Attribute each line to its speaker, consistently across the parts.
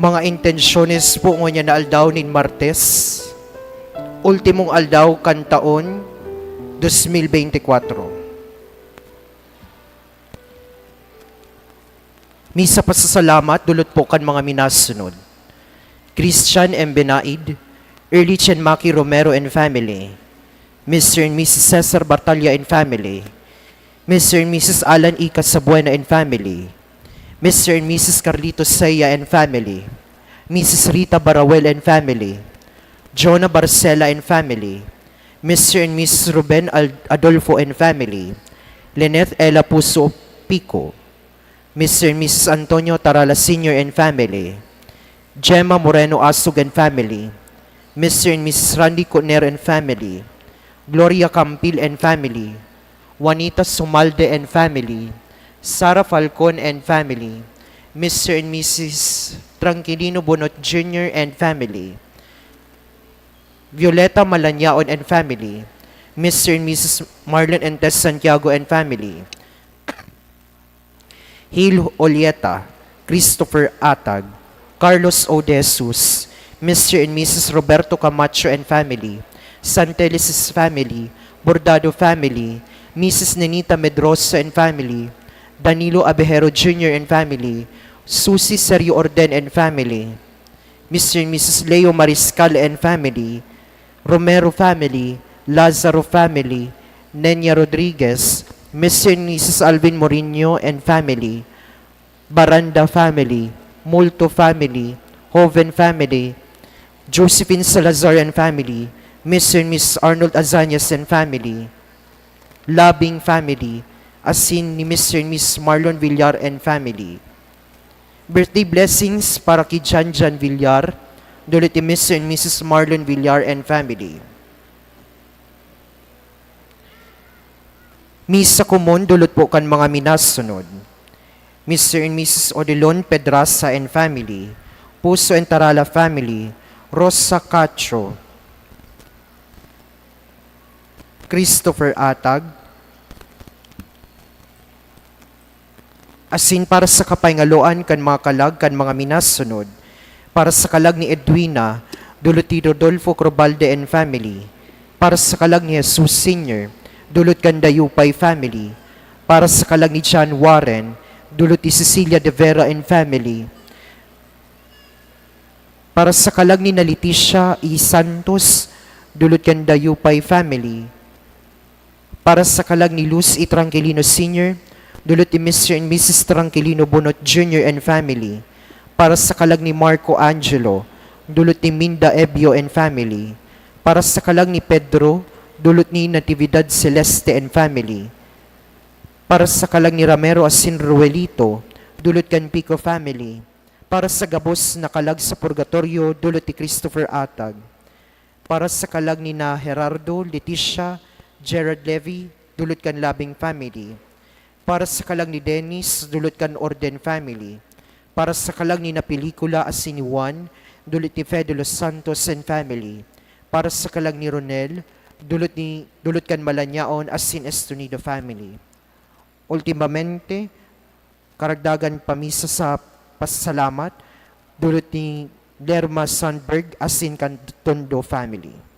Speaker 1: Mga intensyones po nga na aldaw nin Martes, ultimong aldaw kan taon 2024. Misa pasasalamat dulot po kan mga minasunod. Christian M. Benaid, Erlich and Maki Romero and family, Mr. and Mrs. Cesar Bartalia and family, Mr. and Mrs. Alan E. Casabuena and family, Mr. and Mrs. Carlitos Saya and family, Mrs. Rita Barawel and family, Jonah Barcela and family, Mr. and Mrs. Ruben Adolfo and family, Lynette Ella Puso Pico, Mr. and Mrs. Antonio Tarala Sr. and family, Gemma Moreno Asug and family, Mr. and Mrs. Randy Cotner and family, Gloria Campil and family, Juanita Sumalde and family, Sara Falcon and family, Mr. and Mrs. Tranquilino Bonot Jr. and family, Violeta Malanyaon and family, Mr. and Mrs. Marlon and Tess Santiago and family, Hil Olieta, Christopher Atag, Carlos O. De Jesus, Mr. and Mrs. Roberto Camacho and family, Santelices family, Bordado family, Mrs. Nenita Medrosa and family, Danilo Abejero Jr. and family, Susie Sergio Orden and family, Mr. and Mrs. Leo Mariscal and family, Romero family, Lazaro family, Nenya Rodriguez, Mr. and Mrs. Alvin Morino and family, Baranda family, Multo family, Hoven family, Josephine Salazar and family, Mr. and Mrs. Arnold Azanias and family, Labing family, asin ni Mr. and Mrs. Marlon Villar and family. Birthday blessings para kay Jan Villar, dulot ni Mr. and Mrs. Marlon Villar and family. Misa kumon dulot po kan mga minasunod. Mr. and Mrs. Odilon Pedraza and family, Puso and Tarala family, Rosa Cacho, Christopher Atag, asin para sa kapaingaloan kan mga kalag kan mga minasunod, para sa kalag ni Edwina, dulot ni Rodolfo Crobalde and family, para sa kalag ni Jesus Sr., dulot kan Dayupay family, para sa kalag ni John Warren, dulot ni Cecilia de Vera and family, para sa kalag ni Leticia E. Santos, dulot kan Dayupay family, para sa kalag ni Luz E. Tranquilino Sr., dulot ni Mr. and Mrs. Tranquilino Bonot Jr. and family, para sa kalag ni Marco Angelo, dulot ni Minda Ebio and family, para sa kalag ni Pedro, dulot ni Natividad Celeste and family, para sa kalag ni Ramero Asin Ruelito, dulot kan Pico family, para sa gabos na kalag sa purgatorio, dulot ni Christopher Atag, para sa kalag ni na Gerardo, Leticia, Gerard Levy, dulot kan Labing family, para sa kalag ni Dennis, dulot kan Orden family, para sa kalag ni na Pelikula Asin ni Juan, dulot ni Fede Los Santos and family, para sa kalag ni Ronel, dulot kan Malanyaon Asin Estunido family. Ultimamente, karagdagan pamisa sa pasasalamat, dulot ni Lerma Sandberg Asin kan Tondo family.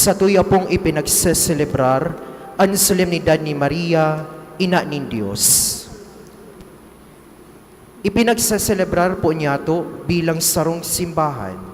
Speaker 1: sa tuya pong ipinagseselebrar ang solemnidad ni Maria, Ina ng Diyos. Ipinagseselebrar po niya to bilang sarong simbahan.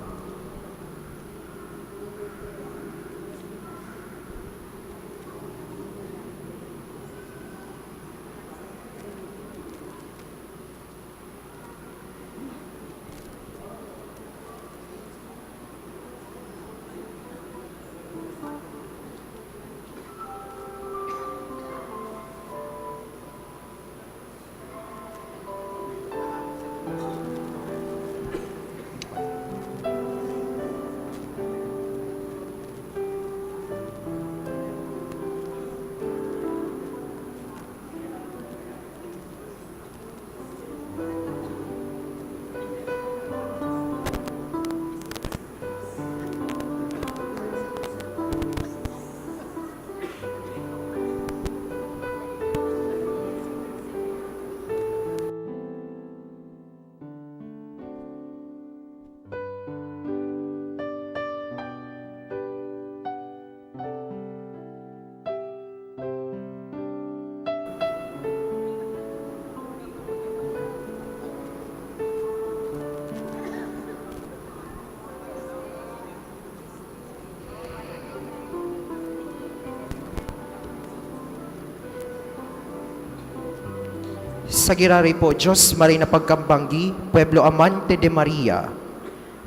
Speaker 1: Sa girari po, Diyos Maray na pagkambanggi, Pueblo Amante de Maria,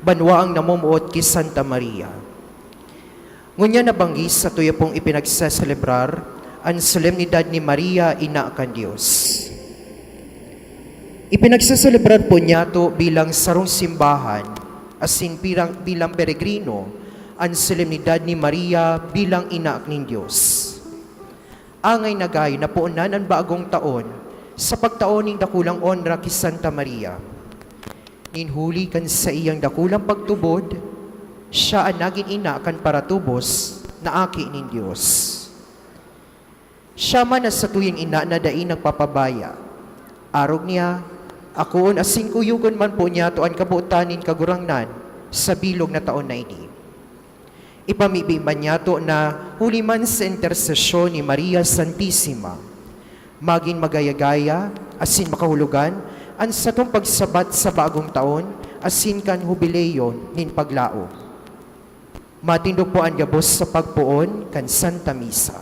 Speaker 1: banwa ang namumuot kay Santa Maria. Ngunya nabanggi sa tuya pong ipinagseselebrar ang solemnidad ni Maria, Ina kan Diyos. Ipinagseselebrar po niya to bilang sarong simbahan, asin bilang peregrino, ang solemnidad ni Maria bilang Ina ng Diyos. Angay nagay na puunan ang bagong taon, sa pagtaoning dakulang onra kay Santa Maria. Ninhuli kan sa iyang dakulang pagtubod, siya ang naging ina kan paratubos na aki ning Diyos. Siya man sa tuyang ina na daing nagpapabaya. Arog niya, akoon asing kuyugon man po niya to ang kabutanin kagurangnan sa bilog na taon na ini. Ipamibiman niya to na huli man sa intersesyon ni Maria Santissima, maging magayagaya, asin makahulugan, ang satong pagsabat sa bagong taon, asin kan hubileyon nin paglao. Matindog po ang gabos sa pagpuon kan Santa Misa.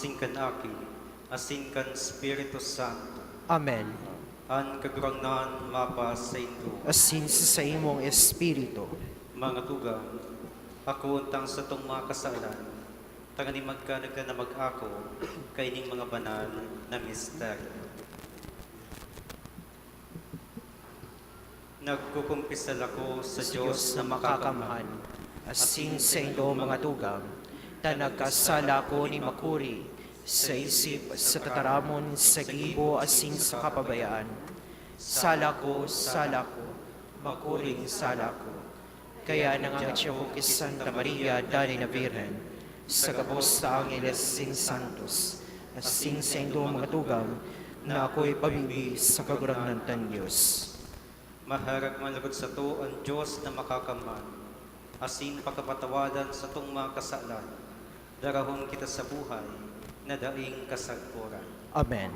Speaker 2: asingkan aki, asingkan Espiritu Santo,
Speaker 1: Amen.
Speaker 2: an kagurangnan mapa sa Indo.
Speaker 1: Asin sa imong espiritu.
Speaker 2: Mga tugang, ako untang sa tong mga kasalan, tangani magkanag na mag-ako, kaining mga banal na misteryo. Nagkukumpisal ako sa Diyos na makakamhan,
Speaker 1: asin sa ilo mga tugang, ta nagkasala ko ni makuri, sa isip, sa tataramon, sa gibo, asin sa kapabayaan. Sala ko, makuring sala ko. Kaya nangangatya ko kay Santa Maria, Dali na Virgen, sa gabos sa Angeles sin Santos, asin sa ilo mga tugang, na ako'y pabibi sa kagurangan ng Diyos.
Speaker 2: maharag malagod sa to ang Diyos na makakamhan, asin pakapatawadan sa tong mga kasalan, darahon kita sa buhay, na daing kasagpuran.
Speaker 1: Amen.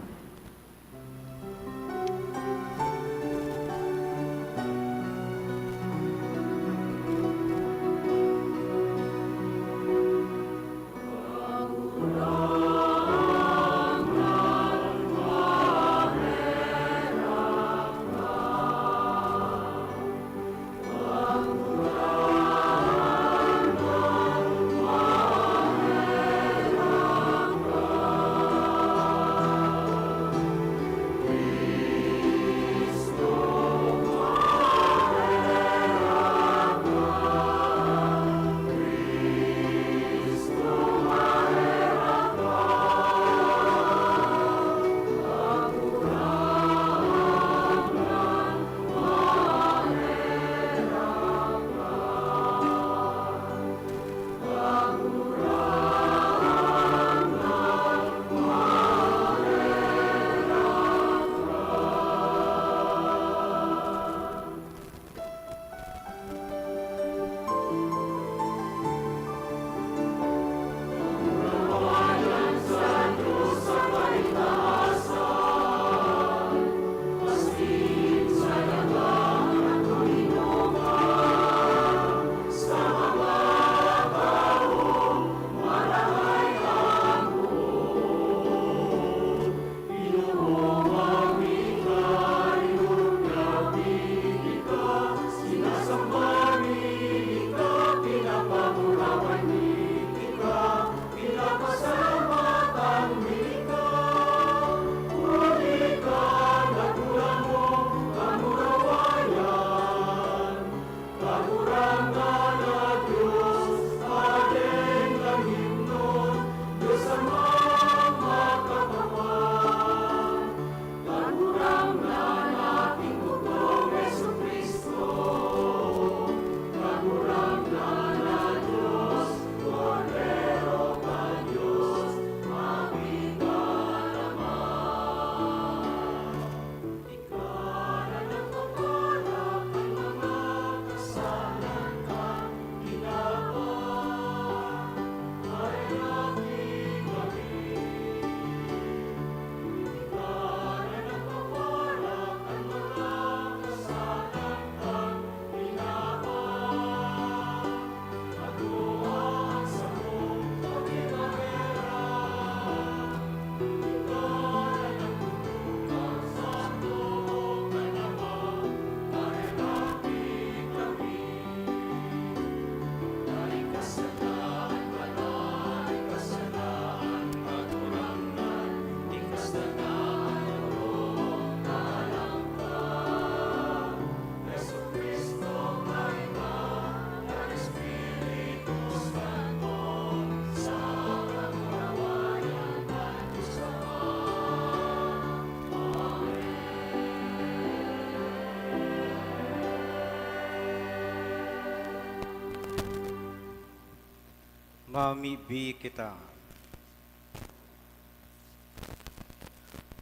Speaker 2: Mamibi kita.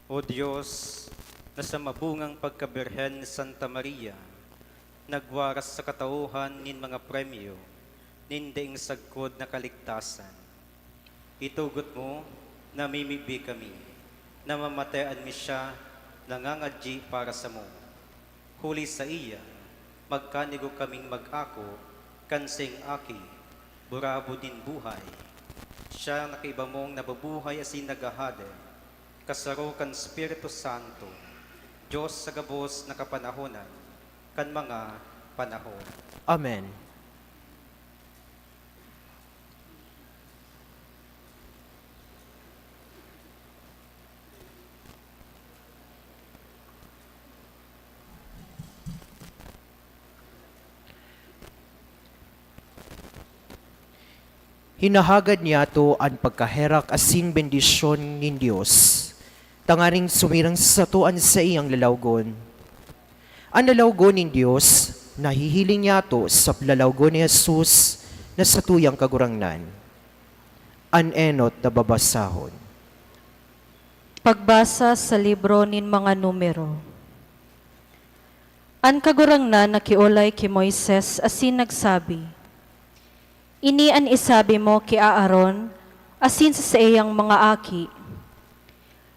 Speaker 2: O Diyos, na sa mabungang pagkabirhen ni Santa Maria, nagwaras sa katauhan nin mga premyo, nindaing sagkod na kaligtasan. Itugot mo, namimibi kami, na mamatayan mi siya, nangangadji para sa mo. Huli sa iya, magkanigo kaming mag-ako, kansing aki, burabo din buhay. Siya nakiba mong nababuhay asin nagahade, kasaro kan Espiritu Santo, Diyos sa gabos na kapanahonan, kan mga panahon.
Speaker 1: Amen. Hinahagad niya to ang pagkaherak asin bendisyon ng Diyos. Tangaring sumirang sa tuan sa iyang lalawgon. Ang lalawgon ng Diyos, nahihiling niya to sa lalawgon ni Jesus na sa tuyang kagurangnan. An enot na babasahon.
Speaker 3: Pagbasa sa libro nin mga numero. An kagurangnan nakiulay ki Moises asin nagsabi, ini an isabi mo ki Aaron, asin sa iyang mga aki.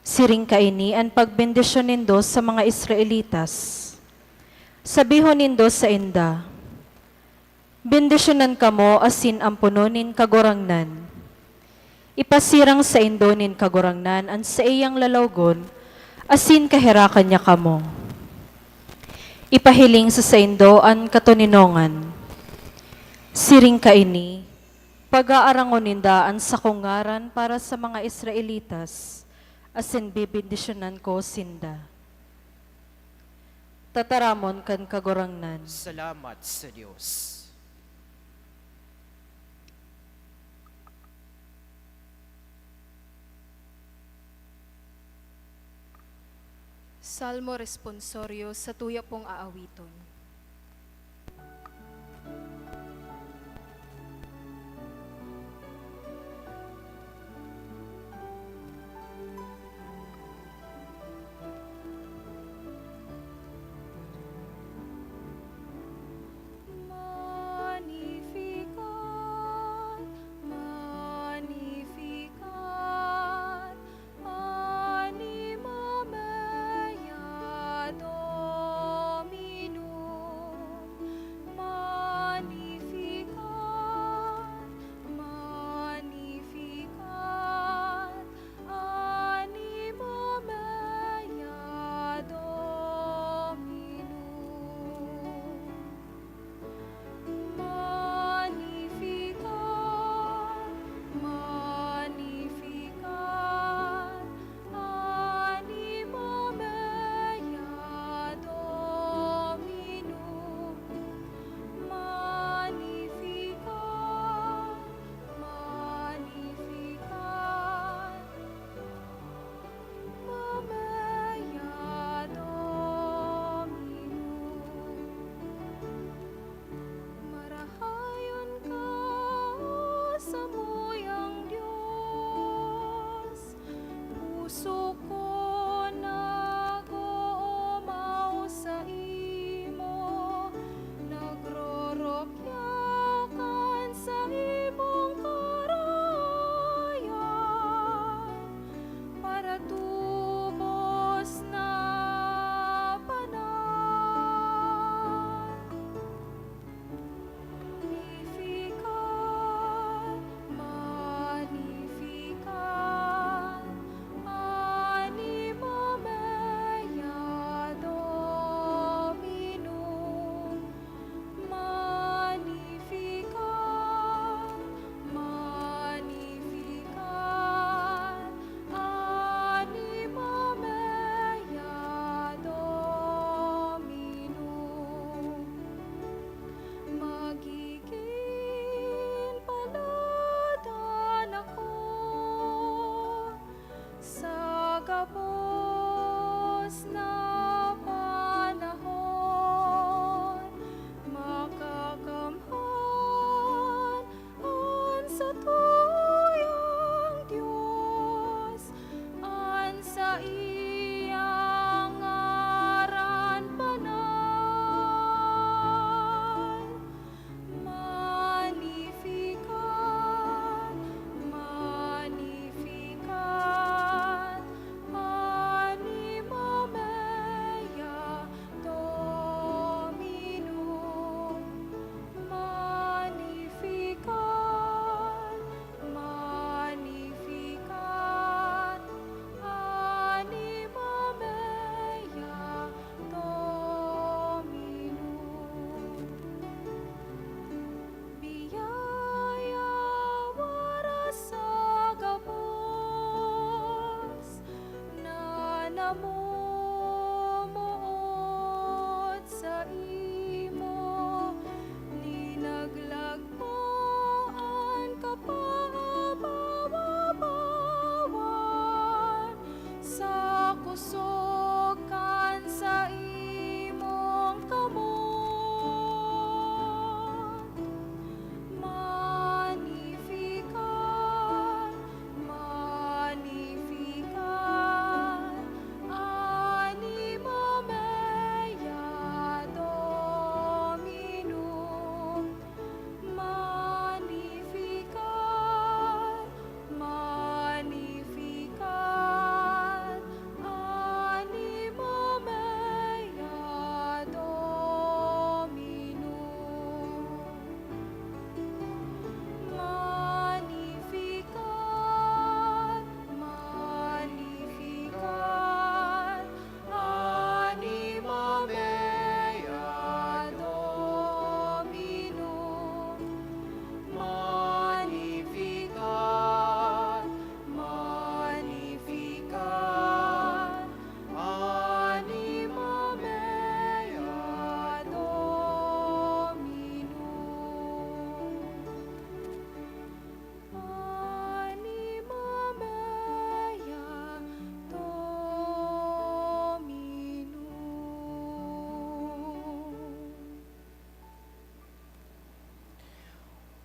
Speaker 3: Siring ka ini an pagbendisyon nindo sa mga Israelitas. Sabihon nindo sa inda, bendisyonan kamo asin ampunonin kagurangnan. Ipasirang sa indo nin kagurangnan an sa iyang lalawgon, asin kahirakan niya kamo. Ipahiling sa indo an katuninongan. Siring ka ini, pag-aarangon nindaan sa kungaran para sa mga Israelitas, asin bibindisyonan ko sinda. Tataramon kan kagurangnan.
Speaker 1: Salamat sa Diyos.
Speaker 4: Salmo responsorio sa tuya pong aawiton. Magnificat, magnificat, anima mea Dominum.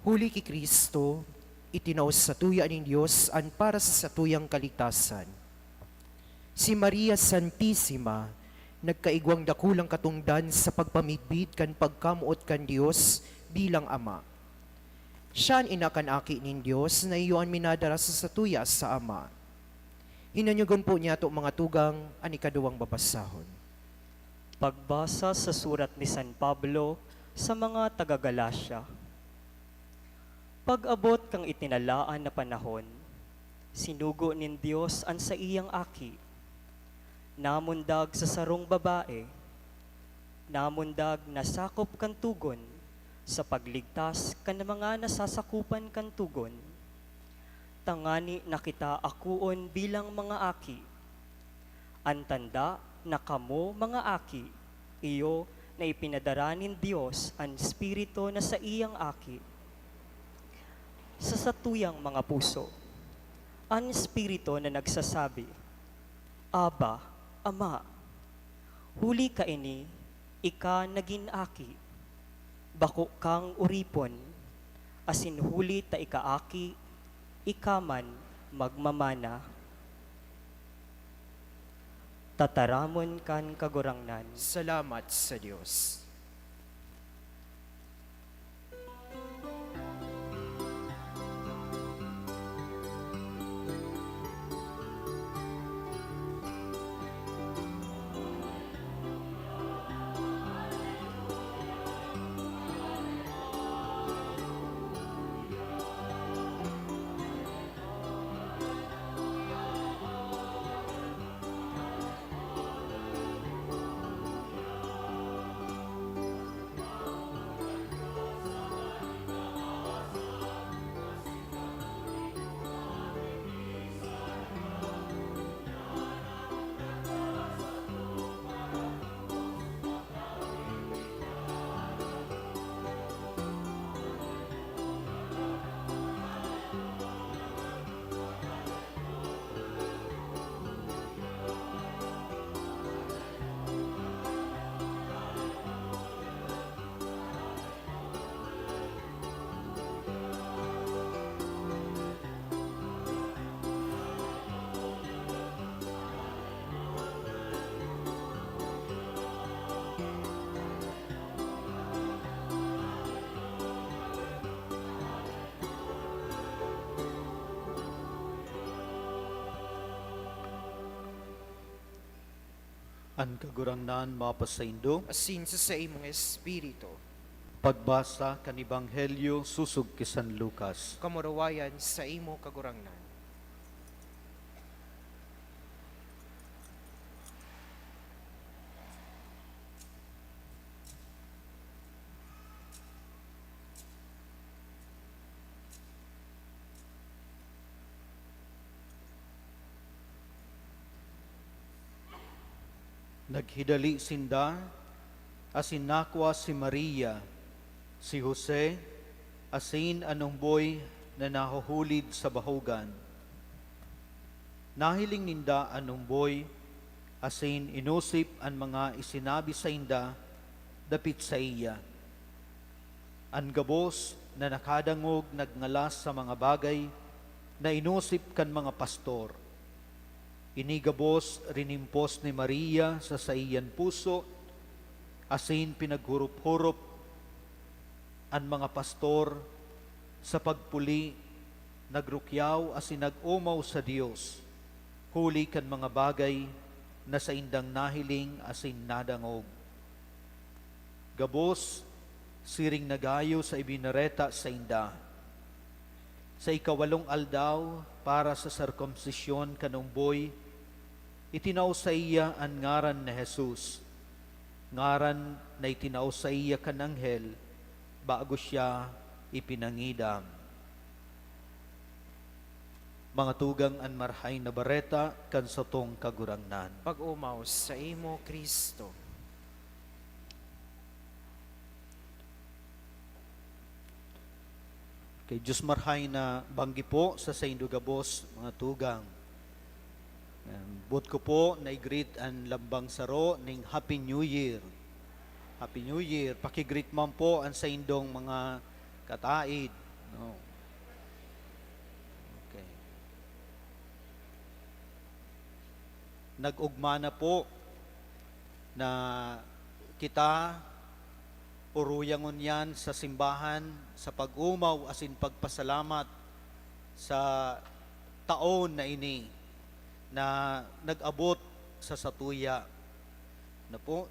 Speaker 1: Huli ki Kristo, itinaos sa tuya ning Diyos an para sa satuyang kaligtasan. Si Maria Santissima, nagkaigwang dakulang katungdan sa pagpamidbid kan pagkamuot kan Diyos bilang Ama. Siya ang inakan-aki nin Diyos na iyo ang minadara sa satuya sa Ama. Hinanyugon po niya ito mga tugang ang ikaduwang babasahon.
Speaker 5: Pagbasa sa surat ni San Pablo sa mga taga-Galasya. Pag-abot kang itinalaan na panahon, sinugo nin Diyos ang sa iyang aki. Namundag sa sarong babae, namundag na sakop kan tugon, sa pagligtas kan mga nasasakupan kan tugon. Tangani na kita akuon bilang mga aki. Antanda na kamo mga aki, iyo na ipinadaranin Diyos ang Espiritu na sa iyang aki. Sa satuyang mga puso, ang Espiritu na nagsasabi, Aba, Ama, huli ka ini, ika naging aki, bako kang uripon, asin huli ta ikaaki, ikaman magmamana. Tataramon kan kagurangnan.
Speaker 1: Salamat sa Diyos.
Speaker 6: Ang kagurangnan mapasaindo,
Speaker 1: Asin sa imong espiritu,
Speaker 6: pagbasa kan Ebanghelyo susug ki San Lucas.
Speaker 1: kamurawayan sa imo kagurangnan.
Speaker 6: Naghidali sinda, asin nakwa si Maria, si Jose, asin anong boy na nahuhulid sa bahugan. Nahiling ninda anong boy, asin inusip ang mga isinabi sa inda, dapit sa iya. Ang gabos na nakadangog nagngalas sa mga bagay, na inusip kan mga pastor. Inigabos rinimpos ni Maria sa saiyan puso, asin pinaghurup-hurup ang mga pastor sa pagpuli, nagrukyaw asin nag-umaw sa Dios, huli kan mga bagay na sa indang nahiling asin nadangog. Gabos, siring nagayo sa ibinareta sa inda. Sa ikawalong aldaw para sa circumcision kanong boy, itinaw sa iya ang ngaran na Jesus. Ngaran na itinaw sa iya kan anghel, bago siya ipinangidam. Mga tugang an marhay na bareta kan satong kagurangnan.
Speaker 1: Pag-umaw sa imo Kristo.
Speaker 6: Kay Diyos marhay na banggi po sa Indugabos, mga tugang. Bot ko po na i-greet ang lambang saro ning Happy New Year. Happy New Year. Paki-greet man po ang sa indong mga kataid. No. Okay. Nag-ugma na po na kita uruyangon yan sa simbahan sa pag-umaw asin pagpasalamat sa taon na ini na nag-abot sa satuya na po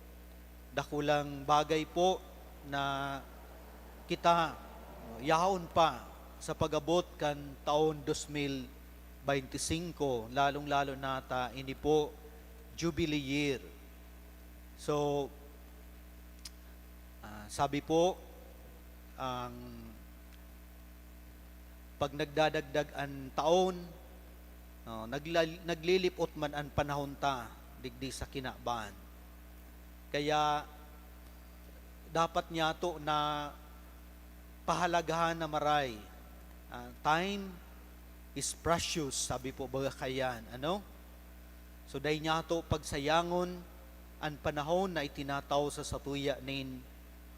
Speaker 6: dakulang bagay po na kita yaon pa sa pag-abot kan taon 2025 lalong-lalo nata ini po Jubilee year. So sabi po ang pag nagdadagdag ang taon, naglilipot man ang panahon ta digdi sa kinabaan. Kaya dapat niya to na pahalagahan na maray. Time is precious, sabi po baga kayan. Ano? So dahil niya to pagsayangon ang panahon na itinataw sa satuya nin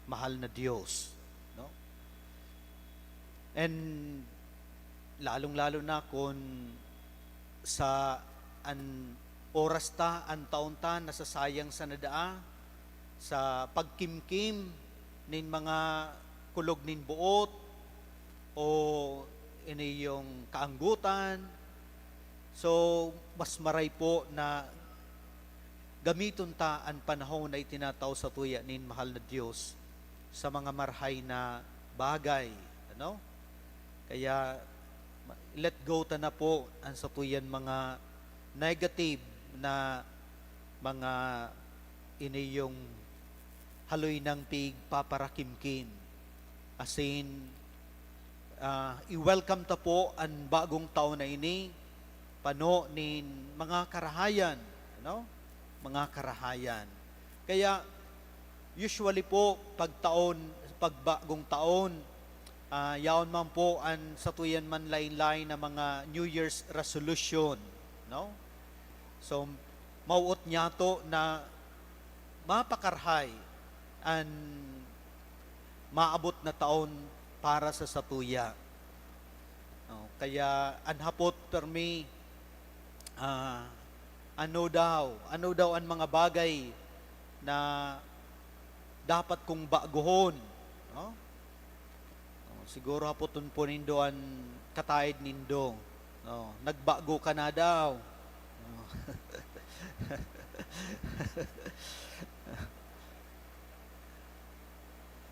Speaker 6: mahal na Diyos. No? And lalong-lalo na kung sa an oras ta, an taon ta, nasasayang sa nadaa, sa pagkimkim nin mga kulog nin buot, o ini yung kaanggutan. So, mas maray po na gamiton ta ang panahon na itinataw sa tuya nin mahal na Diyos sa mga marhay na bagay. Ano? Kaya, let go ta na po ang satuyan mga negative na mga iniyong haloy ng pigpaparakimkim. As in, i-welcome ta po ang bagong taon na ini, pano nin mga karahayan. Ano? Mga karahayan. Kaya, usually po, pag bagong taon, yaon man po ang satuyan man lain-lain na mga New Year's resolution. No? So, mauot niya to na mapakarhay ang maabot na taon para sa satuya. No? Kaya, anhapot per me, ano daw ang mga bagay na dapat kong baguhon. No? Siguro hapoton po nindo ang katayid nindo. No? Nagbago ka na daw. No?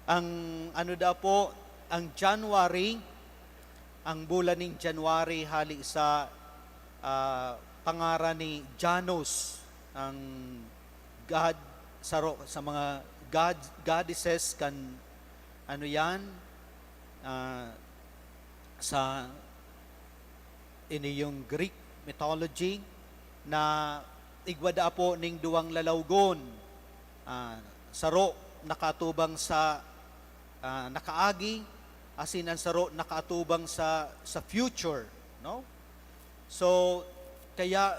Speaker 6: Ang ano daw po, ang January, ang bulan ng January hali sa pangaran ni Janus, ang God sa mga goddesses kan ano yan sa iniyong Greek mythology na igwada po ning duwang lalawgon, saro nakatubang sa nakaagi, asin ang saro nakatubang sa future, no? So kaya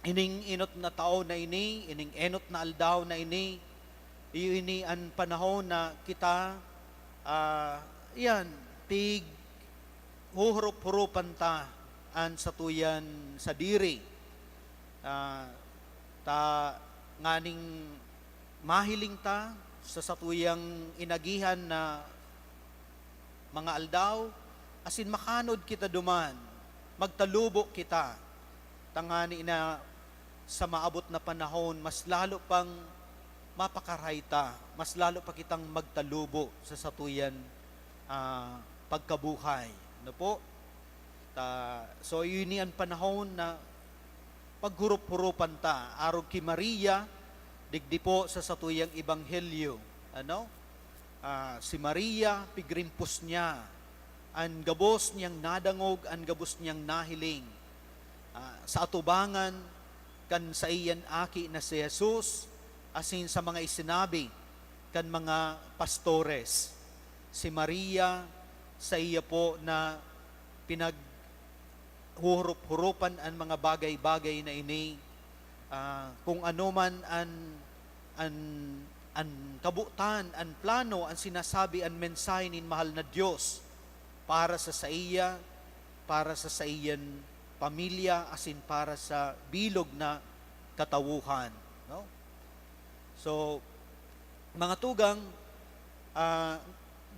Speaker 6: ining inot na taon na ini, ining enot na aldaw na ini ang panahon na kita yan, pig huhurup-hurupan ta an satuyan sa diri. Ta nganing mahiling ta sa satuyang inagihan na mga aldaw, asin makanod kita duman, magtalubo kita, tangani na sa maabot na panahon, mas lalo pang mapakaray ta, mas lalo pa kitang magtalubo sa satuyan pagkabuhay. Ano po? So yun ang panahon na paghurup-hurupan ta, arog ki Maria, digdi po sa satuyang ebanghelyo. Ano? Si Maria, pigrimpos niya, ang gabos niyang nadangog, ang gabos niyang nahiling. Sa atubangan, kan sa iyan aki na si Jesus, asin sa mga isinabi, kan mga pastores. Si Maria, sa iya po na pinaghurup-hurupan ang mga bagay-bagay na ini, kung ano man ang kabutan, ang plano, ang sinasabi, ang mensahe ng mahal na Diyos para sa iya, para sa iyan pamilya, asin para sa bilog na katawuhan. No? So, mga tugang,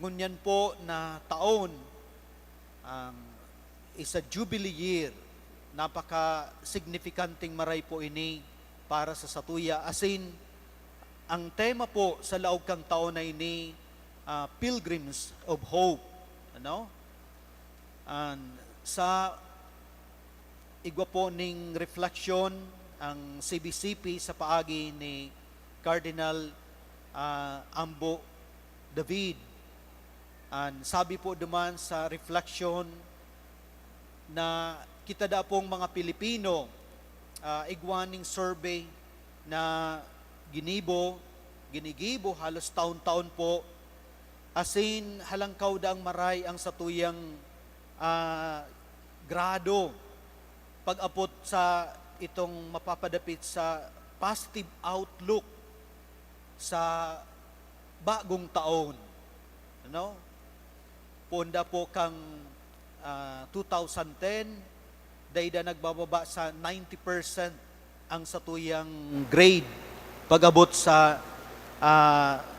Speaker 6: ngunyan po na taon, is a jubilee year. Napaka-signifikanting maray po ini para sa satuya. Asin, ang tema po sa laog kang taon na ini, Pilgrims of Hope. Ano? And sa igwa po ning reflection, ang CBCP sa paagi ni Cardinal Ambo David. And sabi po duman sa reflection na kita da pong mga Pilipino, igwaning survey na ginigibo halos taon-taon po, asin halangkaw da ang maray ang satuyang grado pag-apot sa itong mapapadapit sa positive outlook sa bagong taon. Ano? Punda po kang 2010, dahil nagbababa sa 90% ang satuyang grade pag-abot sa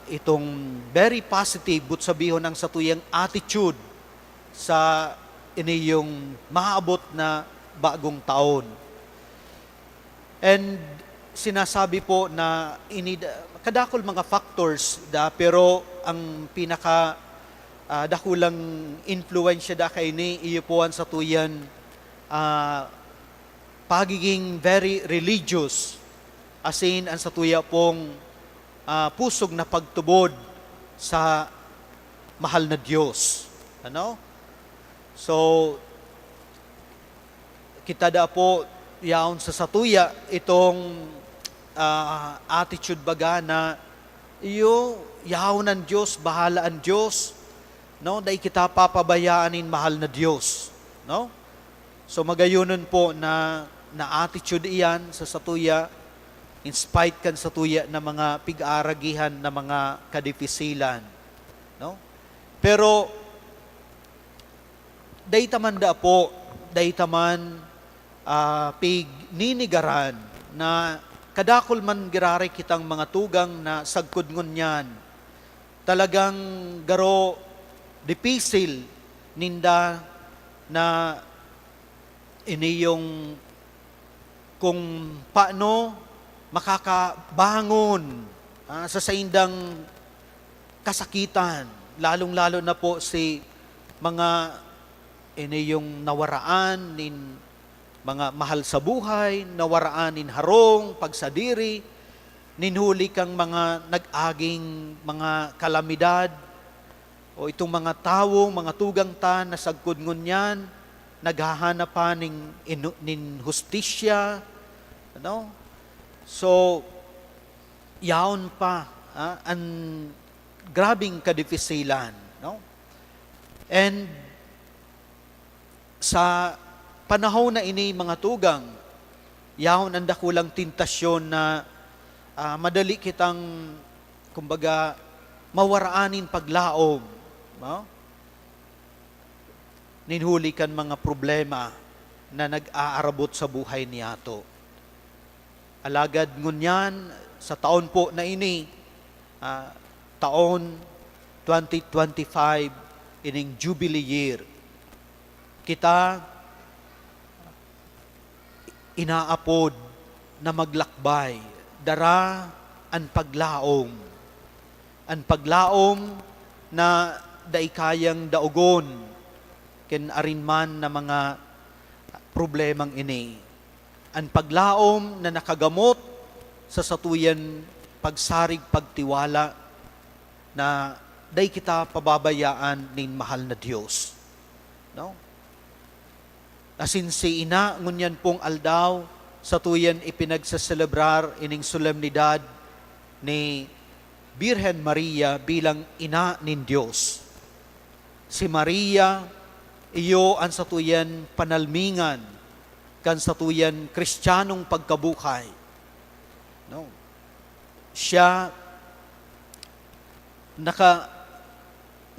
Speaker 6: itong very positive, but sabihon ang satuyang attitude sa iniyong maabot na bagong taon. And sinasabi po na kadakol mga factors pero ang pinaka dakulang influensya da kay ni iyo po ang satuyan pagiging very religious, asin ang satuya pong pusog na pagtubod sa mahal na Diyos. Ano? So, kita da po yaon sa satuya itong attitude baga na iyo yaon ng Diyos, bahala ang Diyos, no? Dahil kita papabayaanin mahal na Diyos, no? So magayunon po na attitude iyan sa satuya, in spite kan satuya na mga pig-aragihan na mga kadifisilan, no? Pero day taman da po, day taman pig ninigaran na kadakol man girari kitang mga tugang na sagkod ngunyan, talagang garo dipisil ninda na iniyong kung paano makakabangon sa saindang kasakitan, lalong-lalo na po si mga iniyong nawaraan nin mga mahal sa buhay, nawaraan nin harong, pagsadiri, ninhuli kang mga nag-aging mga kalamidad, o itong mga tao, mga tugang ta, na sagkod ngunyan, naghahanapan nin hustisya, ano? So, yaon pa, ang grabing kadifisilan, no? And sa panahon na ini mga tugang, yaon ang dakulang tentasyon na madali kitang, kumbaga, mawaraanin paglaom, no? Ninhuli kan mga problema na nag-aarabot sa buhay niyato. Alagad ngunyan, sa taon po na ini, taon 2025, ining Jubilee Year, kita inaapod na maglakbay, dara ang paglaom. Ang paglaom na daikayang daugon, ken arinman na mga problemang ini. Ang paglaom na nakagamot sa satuyan pagsarig pagtiwala na day kita pababayaan nin mahal na Diyos. No? Asin si ina ngunyan pong aldaw sa tuyan ipinagsaselebrar ining solemnidad ni Birhen Maria bilang ina nin Diyos. Si Maria, iyo ang satuyan panalmingan kan satuyan kristyanong pagkabuhay. No? Siya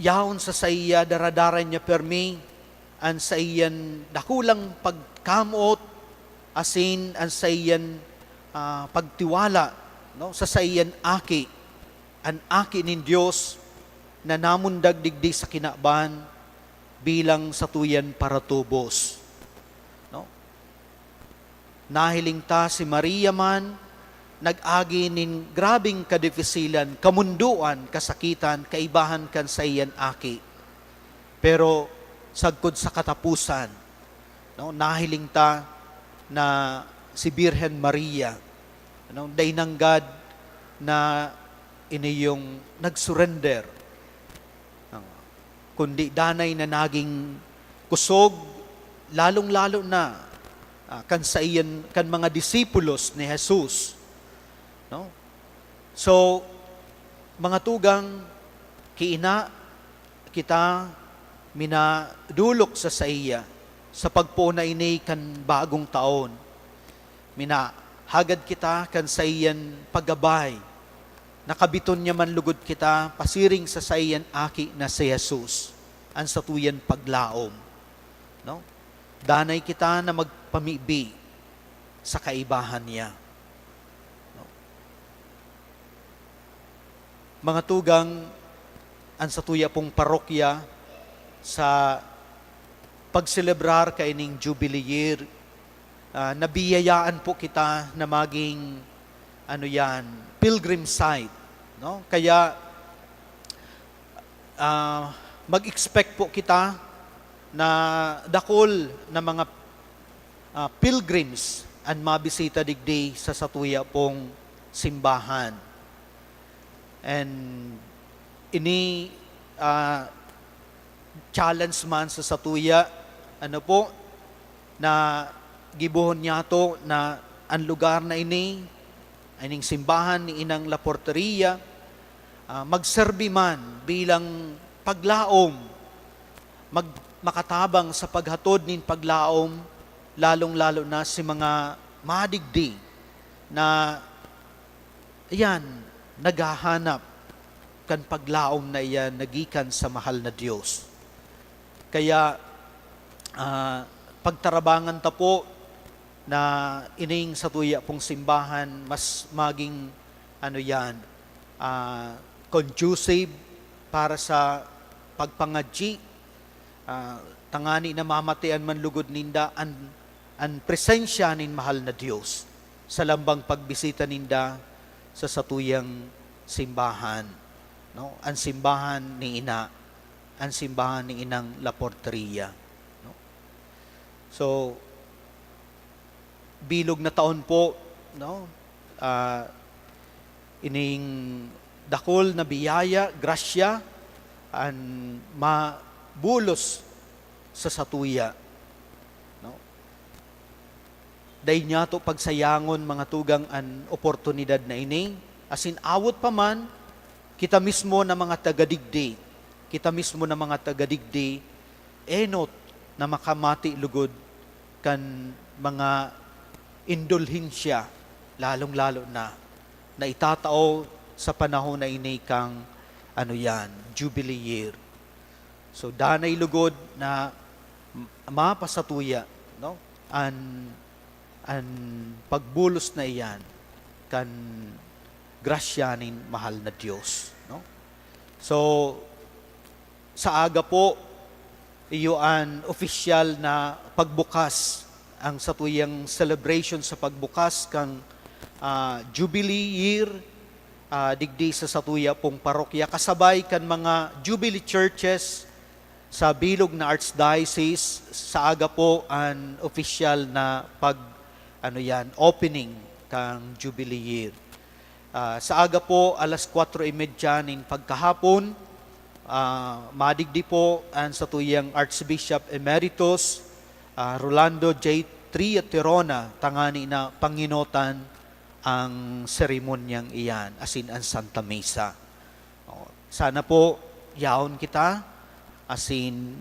Speaker 6: yaon sa iya daradaran niya permi, an sa iyan dakulang pagkamot, asin an sa iyan pagtiwala, no? Sa iyan aki, an aki nin Dios na namundag digdi sa kinaban bilang satuyan para tubos. No? Nahiling ta si Maria man, nag-agi nin grabing kadifisilan, kamunduan, kasakitan, kaibahan kan sa iyan aki. Pero sagkod sa katapusan, no, nahiling ta na si Birhen Maria, no, dainanggad na iniyong nagsurrender, kundi danay na naging kusog, lalong-lalo na kan sa iyan, kan mga disipulos ni Jesus. No? So, mga tugang, kiina kita minadulok sa iya sa pagpuna ini kan bagong taon. Minahagad kita kan sa iyan paggabay. Nakabiton niya man lugod kita, pasiring sa iyan aki na si Jesus, ang satuyan paglaom. No? Danay kita na magpamibi sa kaibahan niya. Mga tugang, ang satuya pong parokya sa pagselebrar kaining Jubilee Year, nabiyayaan po kita na maging pilgrim site. No? Kaya mag-expect po kita na dakol na mga pilgrims ang mabisita digdi sa satuya pong simbahan. And ini challenge man sa satuya, na gibuhon niya to na ang lugar na ini, aning simbahan ni Inang La Porteria, magserbi man bilang paglaom, makatabang sa paghatod nin paglaom, lalong-lalo na si mga madigdi na yan, naghahanap kan paglaom na iyan nagikan sa mahal na Diyos. Kaya pagtarabangan ta po na ining satuya pong simbahan mas maging conducive para sa pagpangadji, tangani na mamatian man lugod ninda ang presensya nin mahal na Diyos sa lambang pagbisita ninda sa satuyang simbahan, no? Ang simbahan ni Ina, ang simbahan ni Inang La Porteria, no? So bilog na taon po, no? Ining dakol na biyaya, grasya, ang mabulos sa satuya. Dahil niya to pagsayangon mga tugang an oportunidad na ini, asin awot pa man, kita mismo na mga tagadigdi, enot na makamati lugod kan mga indulhensya, lalong-lalo na itatao sa panahon na ini kang Jubilee Year. So danay lugod na mapasatuya, no? An pagbulos na iyan kan grasya nin mahal na Diyos, no? So sa aga po iyo an opisyal na pagbukas ang satuyang celebration sa pagbukas kang Jubilee Year digdi sa satuya pong parokya kasabay kan mga Jubilee churches sa bilog na Archdiocese. Sa aga po ang opisyal na opening kang Jubilee Year. Sa aga po, alas 4:30 nin pagkahapon, madigdi po ang satuyang Archbishop Emeritus Rolando J. Triaterona, tangani na panginotan ang seremonyang iyan, asin ang Santa Misa. Sana po, yaon kita, asin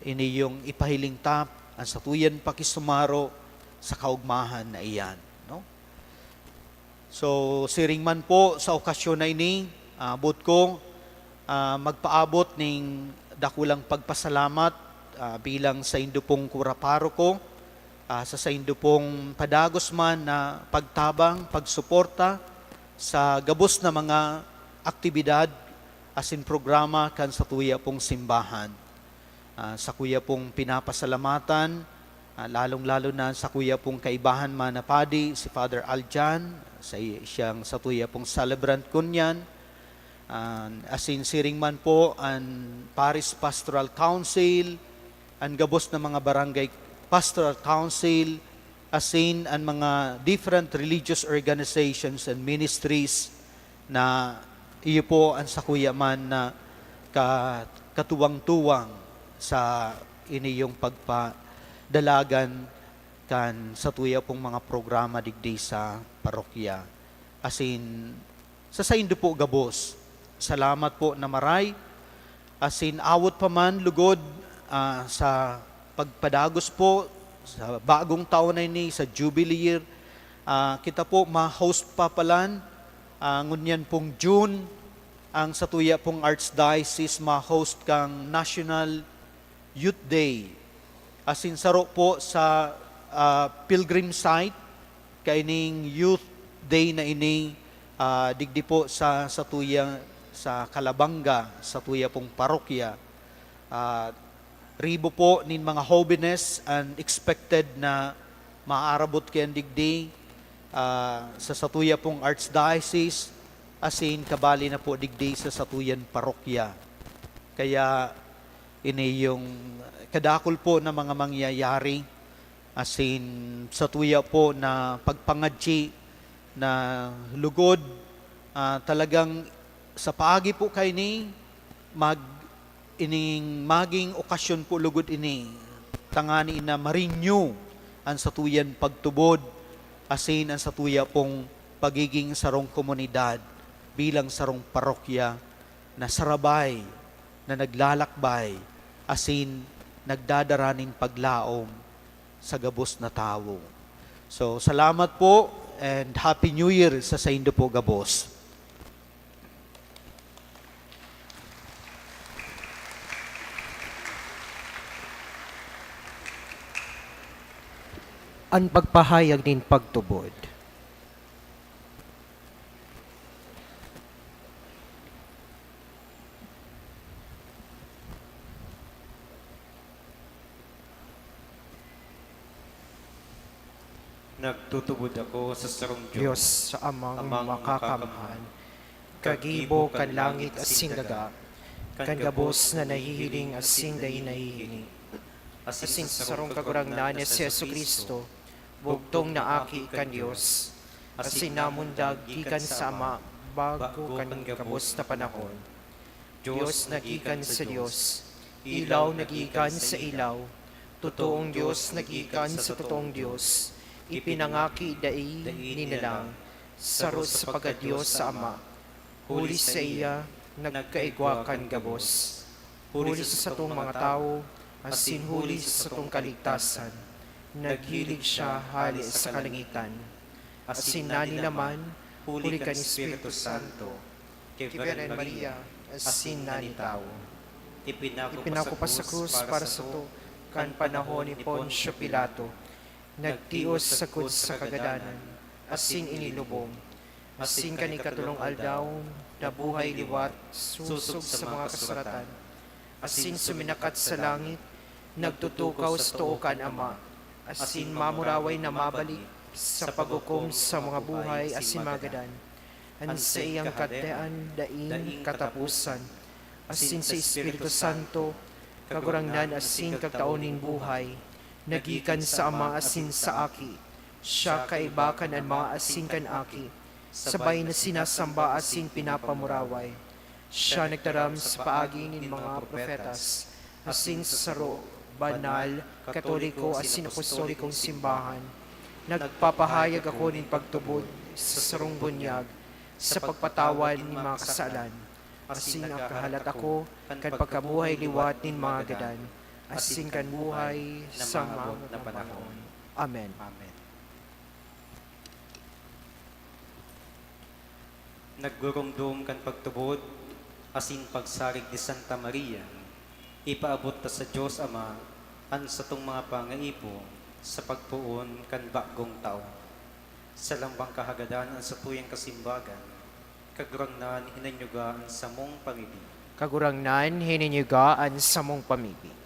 Speaker 6: iniyong ipahiling tap, ang satuyan pakisumaro, sa kaugmahan na iyan, no? So siring man po sa okasyon na ini, abot ko magpaabot ning dakulang pagpasalamat bilang sa indo pong kuraparoko, sa indo pong padagos man na pagtabang, pagsuporta sa gabos na mga aktibidad asin programa kan sa tuya pong simbahan. Sa kuya pong pinapasalamatan, lalong-lalo na sa kuya pong kaibahan man na padi, si Father Aljan, siyang sa tuya pong celebrant kunyan, asin siring man po ang Paris Pastoral Council, ang gabos na mga barangay Pastoral Council, asin ang mga different religious organizations and ministries na iyo po ang sa kuya man na katuwang-tuwang sa iniyong pagpadalagan kan sa tuya pong mga programa digdi sa parokya. Asin sa saindo po gabos, salamat po na maray. Asin awot pa man lugod sa pagpadagos po sa bagong taon na ini, sa Jubilee year, kita po ma-host pa palan ngunyan pong June, ang sa tuya pong Archdiocese ma-host kang National Youth Day. Asin saro po sa pilgrim site kaining Youth Day na ini, digdi po sa tuya sa Calabanga, sa tuya pong parokya. Ribo po nin mga holiness and expected na maarabot kayan digdi sa satuya pong Archdiocese, asin kabali na po digdi sa satuyan parokya. Kaya ini yung kadakol po na mga mangyayari, asin satuya po na pagpangadji na lugod, talagang sa paagi po kay ni ining maging okasyon po lugod ini tangani na ma-renew ang satuyan pagtubod, asin ang satuya pong pagiging sarong komunidad bilang sarong parokya na sarabay, na naglalakbay, asin nagdadaraning paglaom sa gabos na tao. So, salamat po and Happy New Year sa saindo po gabos.
Speaker 1: Ang pagpahayag nin pagtubod.
Speaker 2: Nagtutubod ako sa sarong
Speaker 1: Diyos
Speaker 2: Diyos,
Speaker 1: sa amang
Speaker 2: amang
Speaker 1: makakamhan, kagibo kan langit asin daga, kan gabos na nahihiling asin day nahihiling. Asin sa sarong kagurangnan ni si Yesu Kristo, bugtong na aki kan Diyos, asin namundag gikan sa ama, bago kan gabos na panahon. Diyos nagikan sa Diyos, ilaw nagikan sa ilaw, totoong Diyos nagikan sa totoong Diyos, ipinangaki dai ninilang, saro sa pagkadiyos sa Ama, huli sa iya, nagkaigwakan gabos, huli sa satong mga tao, asin huli sa satong kaligtasan, naghilig siya hali sa kalangitan, asin nani naman, huli ka ni Espiritu Santo, kay Virgen Maria, asin nani tao. Ipinako pa sa krus para sa to, kan panahon ni Poncio Pilato, nagtios sa kud sa kagadanan, asin inilubong, asin kani katulong aldaw, nabuhay liwat, susog sa mga kasuratan, asin suminakat sa langit, nagtutukaw sa tuokan Ama, asin mamuraway na mabalik, sa paghukom sa mga buhay, asin magadan, an sa iyang katean, daing katapusan, asin sa Espiritu Santo, kagurangnan asin kagtaoning buhay, nagikan sa Ama asin sa Aki, siya kaibakan ang mga asin kan Aki, sabay na sinasamba asin pinapamuraway. Siya nagtaram sa paagi ng mga profetas, asin sa saro, banal, katoliko, asin apostolikong simbahan. Nagpapahayag ako ng pagtubod sa sarong bunyag, sa pagpatawan ng mga kasalan, asin akahalat ako, kan pagkabuhay liwat ng mga gadan, asin kan buhay sa mga panahon. Amen.
Speaker 2: Amen. Naggurumdum kan pagtubod, asin pagsarig ni Santa Maria, ipaabot ta sa Diyos Ama, an sa tong mga pangaipo, sa pagpuon kan bagong tao. Sa lambang kahagadan ang sa tuyang kasimbagan, kagurangnan hinanyugaan sa mong pamibig.
Speaker 1: Kagurangnan hininyugaan sa mong pamibig.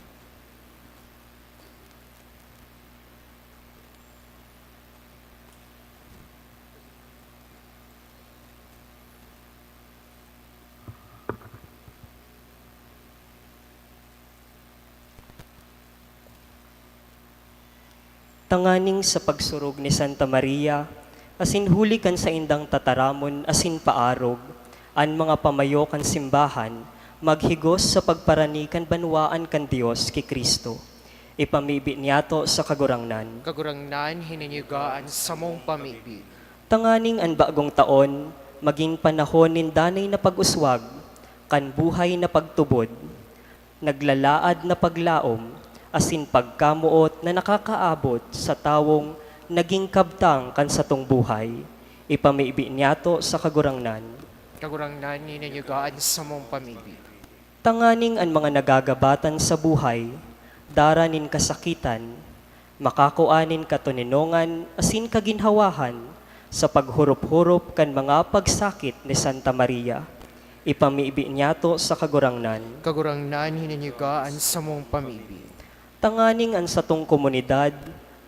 Speaker 5: Tanganing sa pagsurog ni Santa Maria, asin huli kan sa indang tataramon, asin paarog, an mga pamayo kan simbahan, maghigos sa pagparanikan banwaan kan Dios ki Kristo. Ipamibi niyato sa kagurangnan.
Speaker 1: Kagurangnan hininyugaan sa mong pamibig.
Speaker 5: Tanganing an bagong taon, maging panahon nin danay na pag-uswag, kan buhay na pagtubod, naglalaad na paglaom, asin pagkamuot na nakakaabot sa tawong naging kabtang kan sa tong buhay. Ipamibi niyato sa kagurangnan.
Speaker 1: Kagurangnan hininyugaan sa mong pamibig.
Speaker 5: Tanganing an mga nagagabatan sa buhay, daranin kasakitan, makakuanin katuninongan, asin kaginhawahan, sa paghurup-hurup kan mga pagsakit ni Santa Maria. Ipamibi niyato sa kagurangnan.
Speaker 1: Kagurangnan hininyugaan sa mong pamibig.
Speaker 5: Tanganing ang satong komunidad,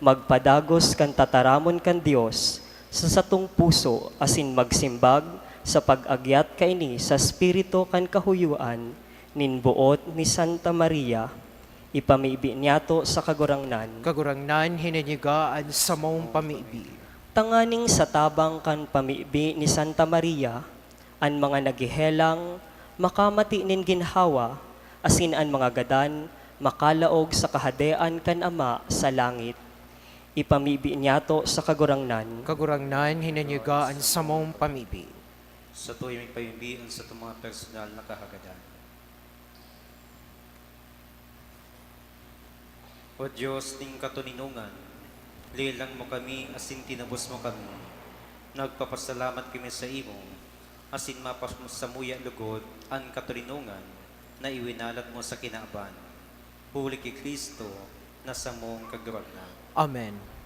Speaker 5: magpadagos kan tataramon kan Dios, sa satong puso, asin magsimbag, sa pag-agyat kaini sa spirito kan kahuyuan, ninbuot ni Santa Maria, ipamibi niyato sa kagurangnan.
Speaker 1: Kagurangnan hininyugaan sa mong pamibig.
Speaker 5: Tanganing sa tabang kan pamibi ni Santa Maria, an mga nagihelang, makamati nin ginhawa, asin an mga gadan, makalaog sa kahadean kan Ama sa langit. Ipamibi niyato sa kagurangnan.
Speaker 1: Kagurangnan hininyugaan sa mong pamibig.
Speaker 2: Sa tuwing may payumbian sa itong mga personal na kahagadan. O Diyos ning katuninungan, lilang mo kami asin tinabos mo kami. Nagpapasalamat kami sa imo, asin mapas mo sa muya lugod ang katuninungan na iwinalat mo sa kinaaban. Huli ki Kristo na sa mong kagurangnan.
Speaker 1: Amen.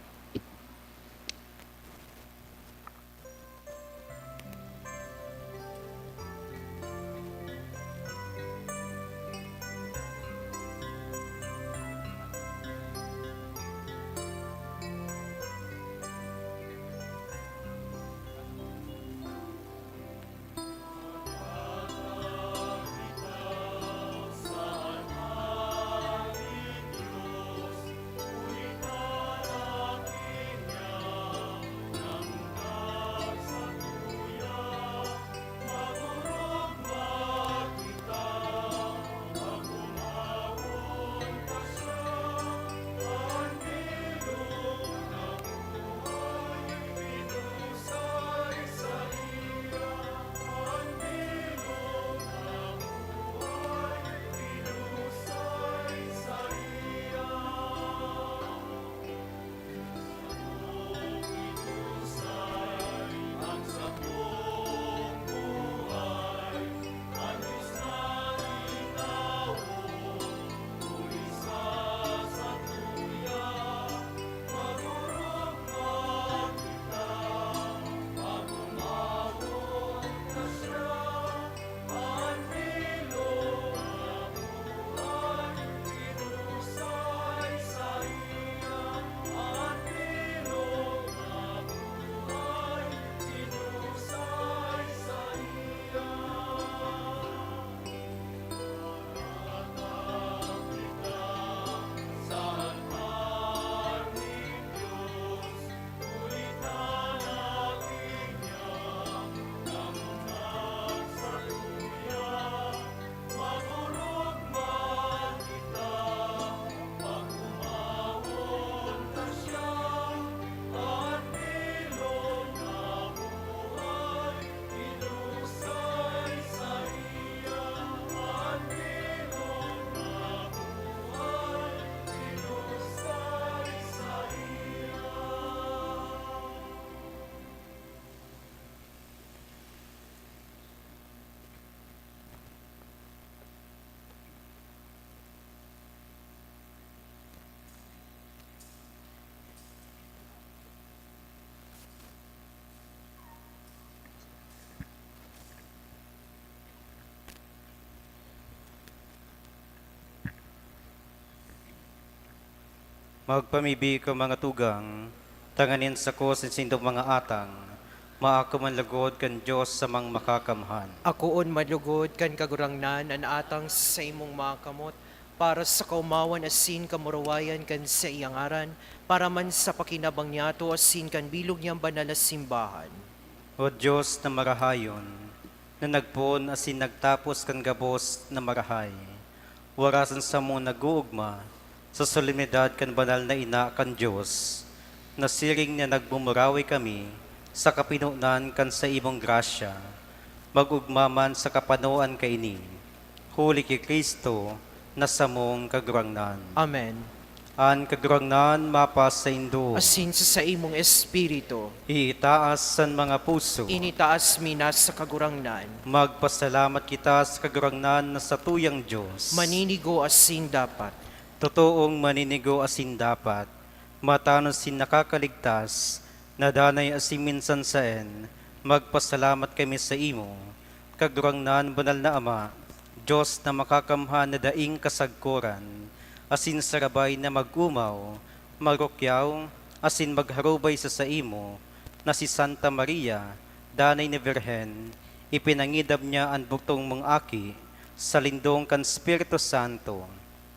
Speaker 2: Magpamibi ko mga tugang, tanganin sa ko sa sindong mga atang, maako man lagod kan Diyos sa mang makakamhan.
Speaker 1: Akoon madlugod kan kagurangnan an atang sa imong mga kamot, para sa kaumawan asin kamurawayan kan sa iyang aran, para man sa pakinabang niyato asin kan bilog niyang banal na simbahan.
Speaker 2: O Diyos na marahayon, na nagpon asin nagtapos kan gabos na marahay, warasan sa mo nag-uugma, sa solemnidad kan banal na ina kan Diyos, na siring na nagbumurawi kami, sa kapinunan kan sa imong grasya, magugmaman sa kapanoan kaini, huli ki Kristo, na sa mong kagurangnan.
Speaker 1: Amen.
Speaker 2: An kagurangnan mapas sa indo,
Speaker 1: Asin sa imong espiritu,
Speaker 2: iitaas san mga puso,
Speaker 1: initaas minas sa kagurangnan,
Speaker 2: magpasalamat kita sa kagurangnan na sa tuyang Diyos.
Speaker 1: maninigo asin dapat.
Speaker 2: Totoong maninigo asin dapat, matanos sin nakakaligtas, nadanay asin minsan saen, magpasalamat kami sa imo, kagurangnan banal na Ama, Diyos na makakamhan na daing kasagkuran, asin sarabay na magumaw, marukyaw, asin magharubay sa imo, na si Santa Maria, danay ni Virhen, ipinangidab niya ang butong mong aki, sa lindong kan Espiritu Santo,